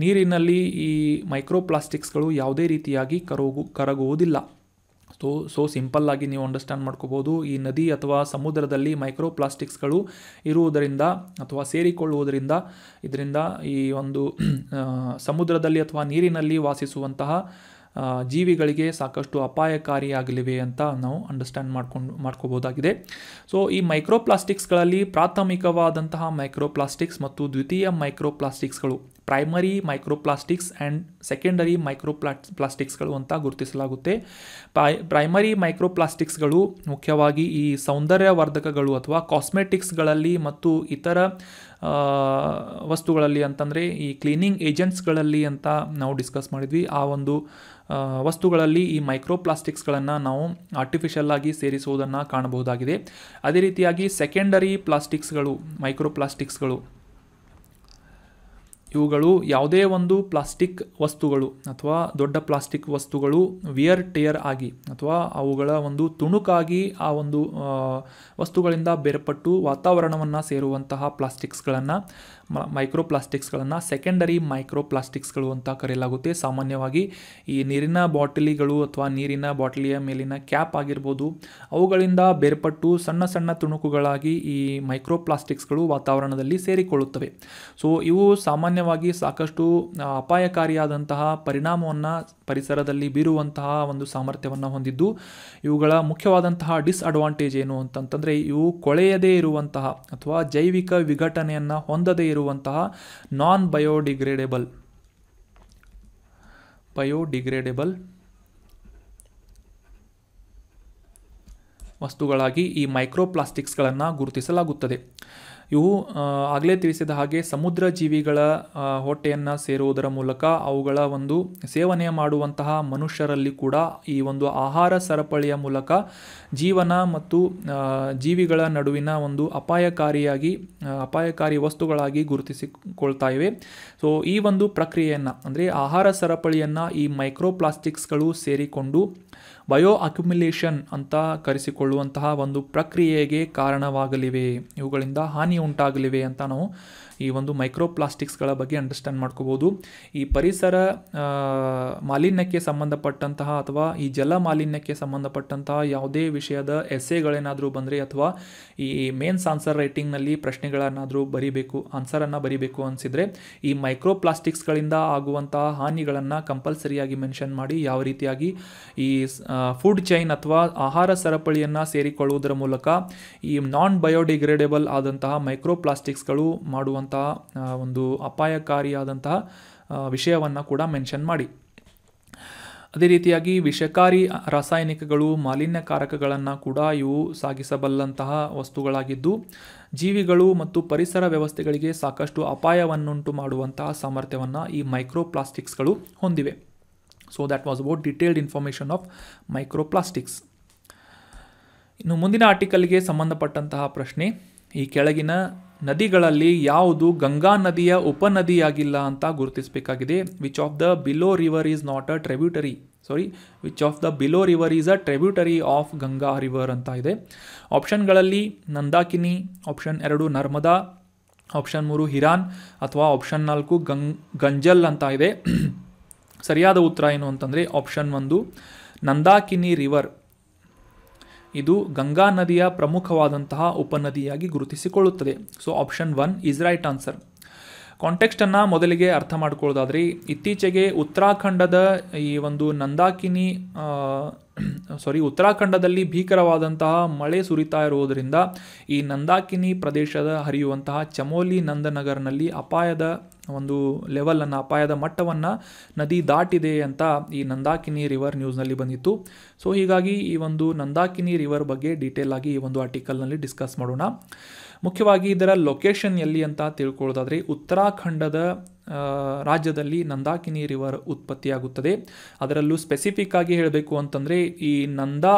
ನೀರಿನಲ್ಲಿ ಈ ಮೈಕ್ರೋಪ್ಲಾಸ್ಟಿಕ್ಸ್ಗಳು ಯಾವುದೇ ರೀತಿಯಾಗಿ ಕರಗುವುದಿಲ್ಲ. ಸೊ ಸಿಂಪಲ್ ಆಗಿ ನೀವು ಅಂಡರ್ಸ್ಟ್ಯಾಂಡ್ ಮಾಡ್ಕೋಬೋದು. ಈ ನದಿ ಅಥವಾ ಸಮುದ್ರದಲ್ಲಿ ಮೈಕ್ರೋಪ್ಲಾಸ್ಟಿಕ್ಸ್ಗಳು ಇರುವುದರಿಂದ ಅಥವಾ ಸೇರಿಕೊಳ್ಳುವುದರಿಂದ ಇದರಿಂದ ಈ ಒಂದು ಸಮುದ್ರದಲ್ಲಿ ಅಥವಾ ನೀರಿನಲ್ಲಿ ವಾಸಿಸುವಂತಹ ಜೀವಿಗಳಿಗೆ ಸಾಕಷ್ಟು ಅಪಾಯಕಾರಿಯಾಗಲಿವೆ ಅಂತ ನಾವು ಅಂಡರ್ಸ್ಟ್ಯಾಂಡ್ ಮಾಡ್ಕೋಬೋದಾಗಿದೆ. ಸೊ ಈ ಮೈಕ್ರೋಪ್ಲಾಸ್ಟಿಕ್ಸ್ಗಳಲ್ಲಿ ಪ್ರಾಥಮಿಕವಾದಂತಹ ಮೈಕ್ರೋಪ್ಲಾಸ್ಟಿಕ್ಸ್ ಮತ್ತು ದ್ವಿತೀಯ ಮೈಕ್ರೋಪ್ಲಾಸ್ಟಿಕ್ಸ್ಗಳು, ಪ್ರೈಮರಿ ಮೈಕ್ರೋಪ್ಲಾಸ್ಟಿಕ್ಸ್ ಆ್ಯಂಡ್ ಸೆಕೆಂಡರಿ ಮೈಕ್ರೋಪ್ಲಾಸ್ಟಿಕ್ಸ್ಗಳು ಅಂತ ಗುರುತಿಸಲಾಗುತ್ತೆ. ಪ್ರೈಮರಿ ಮೈಕ್ರೋಪ್ಲಾಸ್ಟಿಕ್ಸ್ಗಳು ಮುಖ್ಯವಾಗಿ ಈ ಸೌಂದರ್ಯವರ್ಧಕಗಳು ಅಥವಾ ಕಾಸ್ಮೆಟಿಕ್ಸ್ಗಳಲ್ಲಿ ಮತ್ತು ಇತರ ವಸ್ತುಗಳಲ್ಲಿ ಅಂತಂದರೆ ಈ ಕ್ಲೀನಿಂಗ್ ಏಜೆಂಟ್ಸ್ಗಳಲ್ಲಿ ಅಂತ ನಾವು ಡಿಸ್ಕಸ್ ಮಾಡಿದ್ವಿ. ಆ ಒಂದು ವಸ್ತುಗಳಲ್ಲಿ ಈ ಮೈಕ್ರೋಪ್ಲಾಸ್ಟಿಕ್ಸ್ಗಳನ್ನು ನಾವು ಆರ್ಟಿಫಿಷಿಯಲ್ ಆಗಿ ಸೇರಿಸುವುದನ್ನು ಕಾಣಬಹುದಾಗಿದೆ. ಅದೇ ರೀತಿಯಾಗಿ ಸೆಕೆಂಡರಿ ಮೈಕ್ರೋಪ್ಲಾಸ್ಟಿಕ್ಸ್ಗಳು ಇವುಗಳು ಯಾವುದೇ ಒಂದು ಪ್ಲಾಸ್ಟಿಕ್ ವಸ್ತುಗಳು ಅಥವಾ ದೊಡ್ಡ ಪ್ಲಾಸ್ಟಿಕ್ ವಸ್ತುಗಳು ವಿಯರ್ ಟೇರ್ ಆಗಿ ಅಥವಾ ಅವುಗಳ ಒಂದು ತುಣುಕಾಗಿ ಆ ಒಂದು ವಸ್ತುಗಳಿಂದ ಬೇರ್ಪಟ್ಟು ವಾತಾವರಣವನ್ನು ಸೇರುವಂತಹ ಪ್ಲಾಸ್ಟಿಕ್ಸ್ಗಳನ್ನು ಮೈಕ್ರೋಪ್ಲಾಸ್ಟಿಕ್ಸ್ಗಳನ್ನು ಸೆಕೆಂಡರಿ ಮೈಕ್ರೋಪ್ಲಾಸ್ಟಿಕ್ಸ್ಗಳು ಅಂತ ಕರೆಯಲಾಗುತ್ತೆ. ಸಾಮಾನ್ಯವಾಗಿ ಈ ನೀರಿನ ಬಾಟಲಿಗಳು ಅಥವಾ ನೀರಿನ ಬಾಟಲಿಯ ಮೇಲಿನ ಕ್ಯಾಪ್ ಆಗಿರ್ಬೋದು, ಅವುಗಳಿಂದ ಬೇರ್ಪಟ್ಟು ಸಣ್ಣ ಸಣ್ಣ ತುಣುಕುಗಳಾಗಿ ಈ ಮೈಕ್ರೋಪ್ಲಾಸ್ಟಿಕ್ಸ್ಗಳು ವಾತಾವರಣದಲ್ಲಿ ಸೇರಿಕೊಳ್ಳುತ್ತವೆ. ಸೊ ಇವು ಸಾಮಾನ್ಯವಾಗಿ ಸಾಕಷ್ಟು ಅಪಾಯಕಾರಿಯಾದಂತಹ ಪರಿಣಾಮವನ್ನು ಪರಿಸರದಲ್ಲಿ ಬೀರುವಂತಹ ಒಂದು ಸಾಮರ್ಥ್ಯವನ್ನು ಹೊಂದಿದ್ದು, ಇವುಗಳ ಮುಖ್ಯವಾದಂತಹ ಡಿಸ್ಅಡ್ವಾಂಟೇಜ್ ಏನು ಅಂತಂತಂದರೆ ಇವು ಕೊಳೆಯದೇ ಇರುವಂತಹ ಅಥವಾ ಜೈವಿಕ ವಿಘಟನೆಯನ್ನು ಹೊಂದದೇ ಇರುವಂತಹ ನಾನ್ ಬಯೋಡಿಗ್ರೇಡೇಬಲ್ ವಸ್ತುಗಳಾಗಿ ಈ ಮೈಕ್ರೋಪ್ಲಾಸ್ಟಿಕ್ಸ್ಗಳನ್ನು ಗುರುತಿಸಲಾಗುತ್ತದೆ. ಇವು ಆಗಲೇ ತಿಳಿಸಿದ ಹಾಗೆ ಸಮುದ್ರ ಜೀವಿಗಳ ಹೊಟ್ಟೆಯನ್ನು ಸೇರುವುದರ ಮೂಲಕ ಅವುಗಳ ಒಂದು ಸೇವನೆ ಮಾಡುವಂತಹ ಮನುಷ್ಯರಲ್ಲಿ ಕೂಡ ಈ ಒಂದು ಆಹಾರ ಸರಪಳಿಯ ಮೂಲಕ ಜೀವನ ಮತ್ತು ಜೀವಿಗಳ ನಡುವಿನ ಒಂದು ಅಪಾಯಕಾರಿ ವಸ್ತುಗಳಾಗಿ ಗುರುತಿಸಿಕೊಳ್ತಾ ಇವೆ. ಸೊ ಈ ಒಂದು ಪ್ರಕ್ರಿಯೆಯನ್ನು ಅಂದರೆ ಆಹಾರ ಸರಪಳಿಯನ್ನು ಈ ಮೈಕ್ರೋಪ್ಲಾಸ್ಟಿಕ್ಸ್ಗಳು ಸೇರಿಕೊಂಡು ಬಯೋ ಅಕ್ಯುಮುಲೇಷನ್ ಅಂತ ಕರೆಸಿಕೊಳ್ಳುವಂತಹ ಒಂದು ಪ್ರಕ್ರಿಯೆಗೆ ಕಾರಣವಾಗಲಿವೆ, ಇವುಗಳಿಂದ ಹಾನಿ ಉಂಟಾಗಲಿವೆ ಅಂತ ನಾವು ಈ ಒಂದು ಮೈಕ್ರೋ ಪ್ಲಾಸ್ಟಿಕ್ಸ್ಗಳ ಬಗ್ಗೆ ಅಂಡರ್ಸ್ಟ್ಯಾಂಡ್ ಮಾಡ್ಕೋಬೋದು. ಈ ಪರಿಸರ ಮಾಲಿನ್ಯಕ್ಕೆ ಸಂಬಂಧಪಟ್ಟಂತಹ ಅಥವಾ ಈ ಜಲ ಮಾಲಿನ್ಯಕ್ಕೆ ಸಂಬಂಧಪಟ್ಟಂತಹ ಯಾವುದೇ ವಿಷಯದ ಎಸ್ಸೆಗಳೇನಾದರೂ ಬಂದರೆ ಅಥವಾ ಈ ಮೇನ್ಸ್ ಆನ್ಸರ್ ರೈಟಿಂಗ್ನಲ್ಲಿ ಪ್ರಶ್ನೆಗಳನ್ನಾದರೂ ಆನ್ಸರನ್ನು ಬರೀಬೇಕು ಅನಿಸಿದರೆ ಈ ಮೈಕ್ರೋ ಪ್ಲಾಸ್ಟಿಕ್ಸ್ಗಳಿಂದ ಆಗುವಂತಹ ಹಾನಿಗಳನ್ನು ಕಂಪಲ್ಸರಿಯಾಗಿ ಮೆನ್ಷನ್ ಮಾಡಿ ಯಾವ ರೀತಿಯಾಗಿ ಈ ಫುಡ್ ಚೈನ್ ಅಥವಾ ಆಹಾರ ಸರಪಳಿಯನ್ನು ಸೇರಿಕೊಳ್ಳುವುದರ ಮೂಲಕ ಈ ನಾನ್ ಬಯೋಡಿಗ್ರೇಡೇಬಲ್ ಆದಂತಹ ಮೈಕ್ರೋ ಪ್ಲಾಸ್ಟಿಕ್ಸ್ಗಳು ಮಾಡುವಂತಹ ಒಂದು ಅಪಾಯಕಾರಿಯಾದಂತಹ ವಿಷಯವನ್ನು ಕೂಡ ಮೆನ್ಷನ್ ಮಾಡಿ. ಅದೇ ರೀತಿಯಾಗಿ ವಿಷಕಾರಿ ರಾಸಾಯನಿಕಗಳು ಮಾಲಿನ್ಯಕಾರಕಗಳನ್ನು ಕೂಡ ಇವು ಸಾಗಿಸಬಲ್ಲಂತಹ ವಸ್ತುಗಳಾಗಿದ್ದು ಜೀವಿಗಳು ಮತ್ತು ಪರಿಸರ ವ್ಯವಸ್ಥೆಗಳಿಗೆ ಸಾಕಷ್ಟು ಅಪಾಯವನ್ನುಂಟು ಮಾಡುವಂತಹ ಸಾಮರ್ಥ್ಯವನ್ನು ಈ ಮೈಕ್ರೋ ಪ್ಲಾಸ್ಟಿಕ್ಸ್ಗಳು ಹೊಂದಿವೆ. So that was about detailed information of micro plastics. ಇನ್ನು ಮುಂದಿನ ಆರ್ಟಿಕಲ್ಗೆ ಸಂಬಂಧಪಟ್ಟಂತಹ ಪ್ರಶ್ನೆ, ಈ ಕೆಳಗಿನ ನದಿಗಳಲ್ಲಿ ಯಾವುದು ಗಂಗಾ ನದಿಯ ಉಪನದಿಯಾಗಿಲ್ಲ ಅಂತ ಗುರುತಿಸಬೇಕಾಗಿದೆ. Which of the below river is not a tributary which of the below river is a tributary of Ganga river ಅಂತ ಇದೆ. ಆಪ್ಷನ್ಗಳಲ್ಲಿ ನಂದಾಕಿನಿ, ಆಪ್ಷನ್ 2 ನರ್ಮದಾ, ಆಪ್ಷನ್ 3 ಹಿರಾನ್ ಅಥವಾ ಆಪ್ಷನ್ 4 ಗಂಜಲ್ ಅಂತ ಇದೆ. ಸರಿಯಾದ ಉತ್ತರ ಏನು ಅಂತಂದರೆ ಆಪ್ಷನ್ 1 ನಂದಾಕಿನಿ ರಿವರ್. ಇದು ಗಂಗಾ ನದಿಯ ಪ್ರಮುಖವಾದಂತಹ ಉಪನದಿಯಾಗಿ ಗುರುತಿಸಿಕೊಳ್ಳುತ್ತದೆ. So option 1 is right answer. ಕಾಂಟೆಕ್ಸ್ಟನ್ನು ಮೊದಲಿಗೆ ಅರ್ಥ ಮಾಡ್ಕೊಳ್ಳೋದಾದರೆ ಇತ್ತೀಚೆಗೆ ಉತ್ತರಾಖಂಡದ ಈ ಒಂದು ಉತ್ತರಾಖಂಡದಲ್ಲಿ ಭೀಕರವಾದಂತಹ ಮಳೆ ಸುರಿತಾ ಇರುವುದರಿಂದ ಈ ನಂದಾಕಿನಿ ಪ್ರದೇಶದ ಹರಿಯುವಂತಹ ಚಮೋಲಿ ನಂದನಗರ್ನಲ್ಲಿ ಅಪಾಯದ ಒಂದು ಲೆವೆಲನ್ನು ಅಪಾಯದ ಮಟ್ಟವನ್ನು ನದಿ ದಾಟಿದೆ ಅಂತ ಈ ನಂದಾಕಿನಿ ರಿವರ್ ನ್ಯೂಸ್ನಲ್ಲಿ ಬಂದಿತ್ತು. ಸೊ ಹೀಗಾಗಿ ಈ ಒಂದು ನಂದಾಕಿನಿ ರಿವರ್ ಬಗ್ಗೆ ಡೀಟೇಲ್ ಆಗಿ ಈ ಒಂದು ಆರ್ಟಿಕಲ್ನಲ್ಲಿ ಡಿಸ್ಕಸ್ ಮಾಡೋಣ. ಮುಖ್ಯವಾಗಿ ಇದರ ಲೊಕೇಶನ್ ಎಲ್ಲಿ ಅಂತ ತಿಳ್ಕೊಳ್ಳೋದಾದರೆ ಉತ್ತರಾಖಂಡದ ರಾಜ್ಯದಲ್ಲಿ ನಂದಾಕಿನಿ ರಿವರ್ ಉತ್ಪತ್ತಿಯಾಗುತ್ತದೆ. ಅದರಲ್ಲೂ ಸ್ಪೆಸಿಫಿಕ್ ಆಗಿ ಹೇಳಬೇಕು ಅಂತಂದರೆ ಈ ನಂದಾ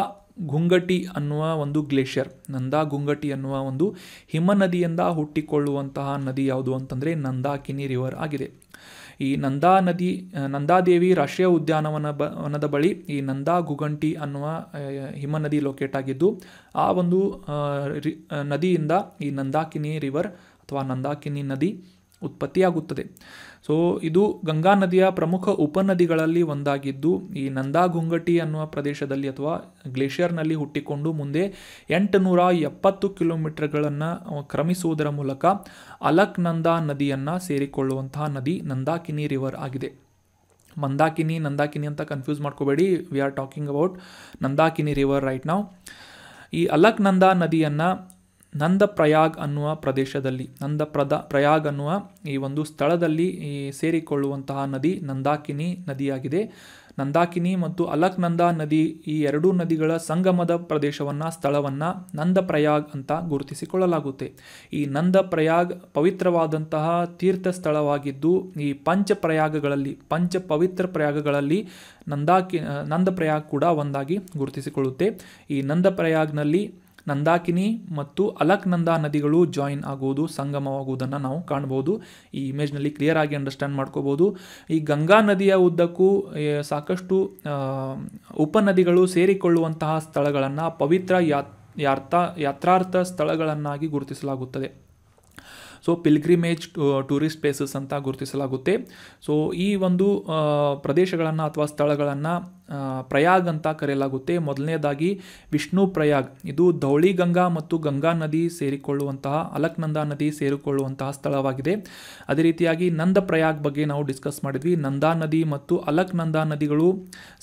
ಗುಂಗಟಿ ಅನ್ನುವ ಒಂದು ಗ್ಲೇಷಿಯರ್, ನಂದಾ ಗುಂಗಟಿ ಅನ್ನುವ ಒಂದು ಹಿಮನದಿಯಿಂದ ಹುಟ್ಟಿಕೊಳ್ಳುವಂತಹ ನದಿ ಯಾವುದು ಅಂತಂದರೆ ನಂದಾಕಿನಿ ರಿವರ್ ಆಗಿದೆ. ಈ ನಂದಾದೇವಿ ರಾಷ್ಟ್ರೀಯ ಉದ್ಯಾನವನದ ಬಳಿ ಈ ನಂದಾ ಗುಗಂಟಿ ಅನ್ನುವ ಹಿಮನದಿ ಲೊಕೇಟ್ ಆಗಿದ್ದು ಆ ಒಂದು ನದಿಯಿಂದ ಈ ನಂದಾಕಿನಿ ರಿವರ್ ಅಥವಾ ನಂದಾಕಿನಿ ನದಿ ಉತ್ಪತ್ತಿಯಾಗುತ್ತದೆ. ಸೊ ಇದು ಗಂಗಾ ನದಿಯ ಪ್ರಮುಖ ಉಪನದಿಗಳಲ್ಲಿ ಒಂದಾಗಿದ್ದು ಈ ನಂದಾ ಗುಂಗಟಿ ಅನ್ನುವ ಪ್ರದೇಶದಲ್ಲಿ ಅಥವಾ ಗ್ಲೇಷಿಯರ್ನಲ್ಲಿ ಹುಟ್ಟಿಕೊಂಡು ಮುಂದೆ 870 ಕಿಲೋಮೀಟರ್ಗಳನ್ನು ಕ್ರಮಿಸುವುದರ ಮೂಲಕ ಅಲಕ್ನಂದಾ ನದಿಯನ್ನು ಸೇರಿಕೊಳ್ಳುವಂತಹ ನದಿ ನಂದಾಕಿನಿ ರಿವರ್ ಆಗಿದೆ. ನಂದಾಕಿನಿ ಅಂತ ಕನ್ಫ್ಯೂಸ್ ಮಾಡ್ಕೋಬೇಡಿ. We are talking about Nandakini river right ನಾವು. ಈ ಅಲಕ್ನಂದಾ ನದಿಯನ್ನು ನಂದಪ್ರಯಾಗ್ ಅನ್ನುವ ಪ್ರದೇಶದಲ್ಲಿ ಪ್ರಯಾಗ್ ಅನ್ನುವ ಈ ಒಂದು ಸ್ಥಳದಲ್ಲಿ ಸೇರಿಕೊಳ್ಳುವಂತಹ ನದಿ ನಂದಾಕಿನಿ ನದಿಯಾಗಿದೆ. ನಂದಾಕಿನಿ ಮತ್ತು ಅಲಕ್ನಂದಾ ನದಿ ಈ ಎರಡೂ ನದಿಗಳ ಸಂಗಮದ ಸ್ಥಳವನ್ನು ನಂದಪ್ರಯಾಗ್ ಅಂತ ಗುರುತಿಸಿಕೊಳ್ಳಲಾಗುತ್ತೆ. ಈ ನಂದಪ್ರಯಾಗ್ ಪವಿತ್ರವಾದಂತಹ ತೀರ್ಥ ಸ್ಥಳವಾಗಿದ್ದು ಈ ಪಂಚ ಪವಿತ್ರ ಪ್ರಯಾಗಗಳಲ್ಲಿ ನಂದಪ್ರಯಾಗ್ ಕೂಡ ಒಂದಾಗಿ ಗುರುತಿಸಿಕೊಳ್ಳುತ್ತೆ. ಈ ನಂದಪ್ರಯಾಗ್ನಲ್ಲಿ ನಂದಾಕಿನಿ ಮತ್ತು ಅಲಕ್ನಂದಾ ನದಿಗಳು ಜಾಯಿನ್ ಆಗುವುದು, ಸಂಗಮವಾಗುವುದನ್ನು ನಾವು ಕಾಣಬಹುದು. ಈ ಇಮೇಜ್ನಲ್ಲಿ ಕ್ಲಿಯರ್ ಆಗಿ ಅಂಡರ್ಸ್ಟ್ಯಾಂಡ್ ಮಾಡ್ಕೋಬೋದು. ಈ ಗಂಗಾ ನದಿಯ ಉದ್ದಕ್ಕೂ ಸಾಕಷ್ಟು ಉಪನದಿಗಳು ಸೇರಿಕೊಳ್ಳುವಂತಹ ಸ್ಥಳಗಳನ್ನು ಪವಿತ್ರ ಯಾತ್ರಾರ್ಥ ಸ್ಥಳಗಳನ್ನಾಗಿ ಗುರುತಿಸಲಾಗುತ್ತದೆ. ಸೊ ಪಿಲ್ಗ್ರಿಮೇಜ್ ಟೂರಿಸ್ಟ್ ಪ್ಲೇಸಸ್ ಅಂತ ಗುರುತಿಸಲಾಗುತ್ತೆ. ಸೊ ಈ ಒಂದು ಪ್ರದೇಶಗಳನ್ನು ಅಥವಾ ಸ್ಥಳಗಳನ್ನು ಪ್ರಯಾಗ್ ಅಂತ ಕರೆಯಲಾಗುತ್ತೆ. ಮೊದಲನೇದಾಗಿ ವಿಷ್ಣು ಪ್ರಯಾಗ್, ಇದು ಧೌಳಿ ಗಂಗಾ ಮತ್ತು ಗಂಗಾ ನದಿ ಸೇರಿಕೊಳ್ಳುವಂತಹ ಅಲಕ್ನಂದಾ ನದಿ ಸೇರಿಕೊಳ್ಳುವಂತಹ ಸ್ಥಳವಾಗಿದೆ. ಅದೇ ರೀತಿಯಾಗಿ ನಂದ ಪ್ರಯಾಗ್ ಬಗ್ಗೆ ನಾವು ಡಿಸ್ಕಸ್ ಮಾಡಿದ್ವಿ. ನಂದಾ ನದಿ ಮತ್ತು ಅಲಕ್ನಂದಾ ನದಿಗಳು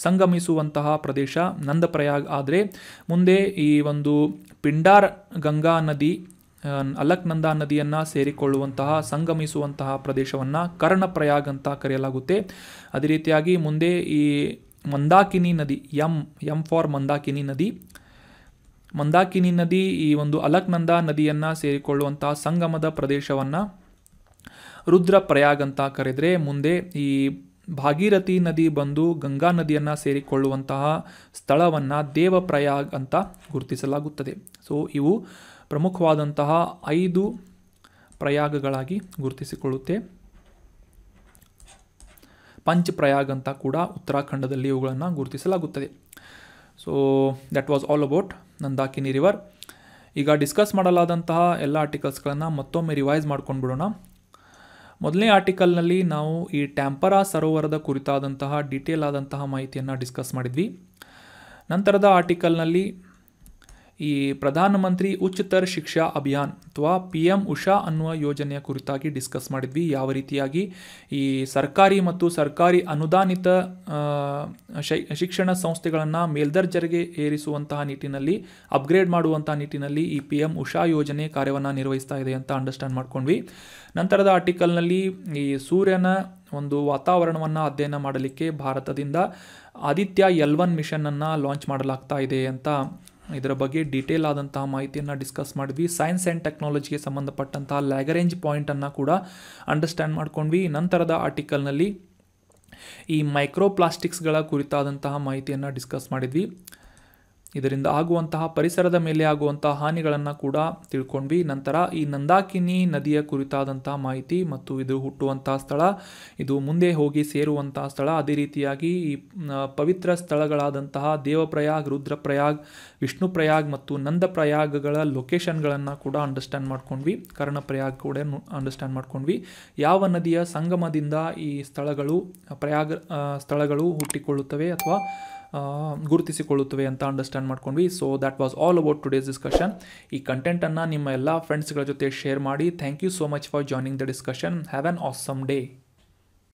ಸಂಗಮಿಸುವಂತಹ ಪ್ರದೇಶ ನಂದ ಪ್ರಯಾಗ್ ಆದರೆ ಮುಂದೆ ಈ ಒಂದು ಪಿಂಡಾರ್ ಗಂಗಾ ನದಿ ಅಲಕ್ನಂದಾ ನದಿಯನ್ನು ಸೇರಿಕೊಳ್ಳುವಂತಹ ಸಂಗಮಿಸುವಂತಹ ಪ್ರದೇಶವನ್ನು ಕರ್ಣಪ್ರಯಾಗ್ ಅಂತ ಕರೆಯಲಾಗುತ್ತೆ. ಅದೇ ರೀತಿಯಾಗಿ ಮುಂದೆ ಈ ಮಂದಾಕಿನಿ ನದಿ ಎಂ ಫಾರ್ ಮಂದಾಕಿನಿ ನದಿ ಈ ಒಂದು ಅಲಕ್ನಂದಾ ನದಿಯನ್ನು ಸೇರಿಕೊಳ್ಳುವಂತಹ ಸಂಗಮದ ಪ್ರದೇಶವನ್ನು ರುದ್ರಪ್ರಯಾಗ್ ಅಂತ ಕರೆದರೆ ಮುಂದೆ ಈ ಭಾಗೀರಥಿ ನದಿ ಬಂದು ಗಂಗಾ ನದಿಯನ್ನು ಸೇರಿಕೊಳ್ಳುವಂತಹ ಸ್ಥಳವನ್ನು ದೇವಪ್ರಯಾಗ್ ಅಂತ ಗುರುತಿಸಲಾಗುತ್ತದೆ. ಸೊ ಇವು ಪ್ರಮುಖವಾದಂತಹ 5 ಪ್ರಯಾಗಗಳಾಗಿ ಗುರುತಿಸಿಕೊಳ್ಳುತ್ತೆ. ಪಂಚಪ್ರಯಾಗ್ ಅಂತ ಕೂಡ ಉತ್ತರಾಖಂಡದಲ್ಲಿ ಇವುಗಳನ್ನು ಗುರುತಿಸಲಾಗುತ್ತದೆ. So that was all about Nandakini river. ಈಗ ಡಿಸ್ಕಸ್ ಮಾಡಲಾದಂತಹ ಎಲ್ಲ ಆರ್ಟಿಕಲ್ಸ್ಗಳನ್ನು ಮತ್ತೊಮ್ಮೆ ರಿವೈಸ್ ಮಾಡ್ಕೊಂಡು ಬಿಡೋಣ. ಮೊದಲನೇ ಆರ್ಟಿಕಲ್ನಲ್ಲಿ ನಾವು ಈ ಟ್ಯಾಂಪರಾ ಸರೋವರದ ಕುರಿತಾದಂತಹ ಡೀಟೇಲ್ ಆದಂತಹ ಮಾಹಿತಿಯನ್ನು ಡಿಸ್ಕಸ್ ಮಾಡಿದ್ವಿ. ನಂತರದ ಆರ್ಟಿಕಲ್ನಲ್ಲಿ ಈ ಪ್ರಧಾನಮಂತ್ರಿ ಉಚ್ಚತರ ಶಿಕ್ಷಾ ಅಭಿಯಾನ್ ಅಥವಾ PM ಉಷಾ ಅನ್ನುವ ಯೋಜನೆಯ ಕುರಿತಾಗಿ ಡಿಸ್ಕಸ್ ಮಾಡಿದ್ವಿ. ಯಾವ ರೀತಿಯಾಗಿ ಈ ಸರ್ಕಾರಿ ಮತ್ತು ಸರ್ಕಾರಿ ಅನುದಾನಿತ ಶಿಕ್ಷಣ ಸಂಸ್ಥೆಗಳನ್ನು ಮೇಲ್ದರ್ಜೆಗೆ ಏರಿಸುವಂತಹ ನಿಟ್ಟಿನಲ್ಲಿ, ಅಪ್ಗ್ರೇಡ್ ಮಾಡುವಂತಹ ನಿಟ್ಟಿನಲ್ಲಿ ಈ PM ಉಷಾ ಯೋಜನೆ ಕಾರ್ಯವನ್ನು ನಿರ್ವಹಿಸ್ತಾ ಇದೆ ಅಂತ ಅಂಡರ್ಸ್ಟ್ಯಾಂಡ್ ಮಾಡ್ಕೊಂಡ್ವಿ. ನಂತರದ ಆರ್ಟಿಕಲ್ನಲ್ಲಿ ಈ ಸೂರ್ಯನ ಒಂದು ವಾತಾವರಣವನ್ನು ಅಧ್ಯಯನ ಮಾಡಲಿಕ್ಕೆ ಭಾರತದಿಂದ ಆದಿತ್ಯ L1 ಮಿಷನನ್ನು ಲಾಂಚ್ ಮಾಡಲಾಗ್ತಾ ಇದೆ ಅಂತ ಇದರ ಬಗ್ಗೆ ಡೀಟೇಲ್ ಆದಂತಹ ಮಾಹಿತಿಯನ್ನು ಡಿಸ್ಕಸ್ ಮಾಡಿದ್ವಿ. ಸೈನ್ಸ್ ಆ್ಯಂಡ್ ಟೆಕ್ನಾಲಜಿಗೆ ಸಂಬಂಧಪಟ್ಟಂತಹ ಲ್ಯಾಗರೇಂಜ್ ಪಾಯಿಂಟನ್ನು ಕೂಡ ಅಂಡರ್ಸ್ಟ್ಯಾಂಡ್ ಮಾಡ್ಕೊಂಡ್ವಿ. ನಂತರದ ಆರ್ಟಿಕಲ್ನಲ್ಲಿ ಈ ಮೈಕ್ರೋಪ್ಲಾಸ್ಟಿಕ್ಸ್ಗಳ ಕುರಿತಾದಂತಹ ಮಾಹಿತಿಯನ್ನು ಡಿಸ್ಕಸ್ ಮಾಡಿದ್ವಿ. ಇದರಿಂದ ಆಗುವಂತಹ ಪರಿಸರದ ಮೇಲೆ ಆಗುವಂತಹ ಹಾನಿಗಳನ್ನು ಕೂಡ ತಿಳ್ಕೊಂಡ್ವಿ. ನಂತರ ಈ ನಂದಾಕಿನಿ ನದಿಯ ಕುರಿತಾದಂತಹ ಮಾಹಿತಿ ಮತ್ತು ಇದು ಹುಟ್ಟುವಂತಹ ಸ್ಥಳ, ಇದು ಮುಂದೆ ಹೋಗಿ ಸೇರುವಂತಹ ಸ್ಥಳ, ಅದೇ ರೀತಿಯಾಗಿ ಈ ಪವಿತ್ರ ಸ್ಥಳಗಳಾದಂತಹ ದೇವಪ್ರಯಾಗ್, ರುದ್ರಪ್ರಯಾಗ್, ವಿಷ್ಣುಪ್ರಯಾಗ್ ಮತ್ತು ನಂದಪ್ರಯಾಗಗಳ ಲೊಕೇಶನ್ಗಳನ್ನು ಕೂಡ ಅಂಡರ್ಸ್ಟ್ಯಾಂಡ್ ಮಾಡ್ಕೊಂಡ್ವಿ. ಕರ್ಣಪ್ರಯಾಗ್ ಕೂಡ ಅಂಡರ್ಸ್ಟ್ಯಾಂಡ್ ಮಾಡ್ಕೊಂಡ್ವಿ. ಯಾವ ನದಿಯ ಸಂಗಮದಿಂದ ಈ ಸ್ಥಳಗಳು ಹುಟ್ಟಿಕೊಳ್ಳುತ್ತವೆ ಅಥವಾ ಗುರುತಿಸಿಕೊಳ್ಳುತ್ತವೆ ಅಂತ ಅಂಡರ್ಸ್ಟ್ಯಾಂಡ್ ಮಾಡ್ಕೊಂಡ್ವಿ. So that was all about today's discussion. ಈ ಕಂಟೆಂಟನ್ನು ನಿಮ್ಮ ಎಲ್ಲ ಫ್ರೆಂಡ್ಸ್ಗಳ ಜೊತೆ ಶೇರ್ ಮಾಡಿ. Thank you so much for joining the discussion. Have an awesome day.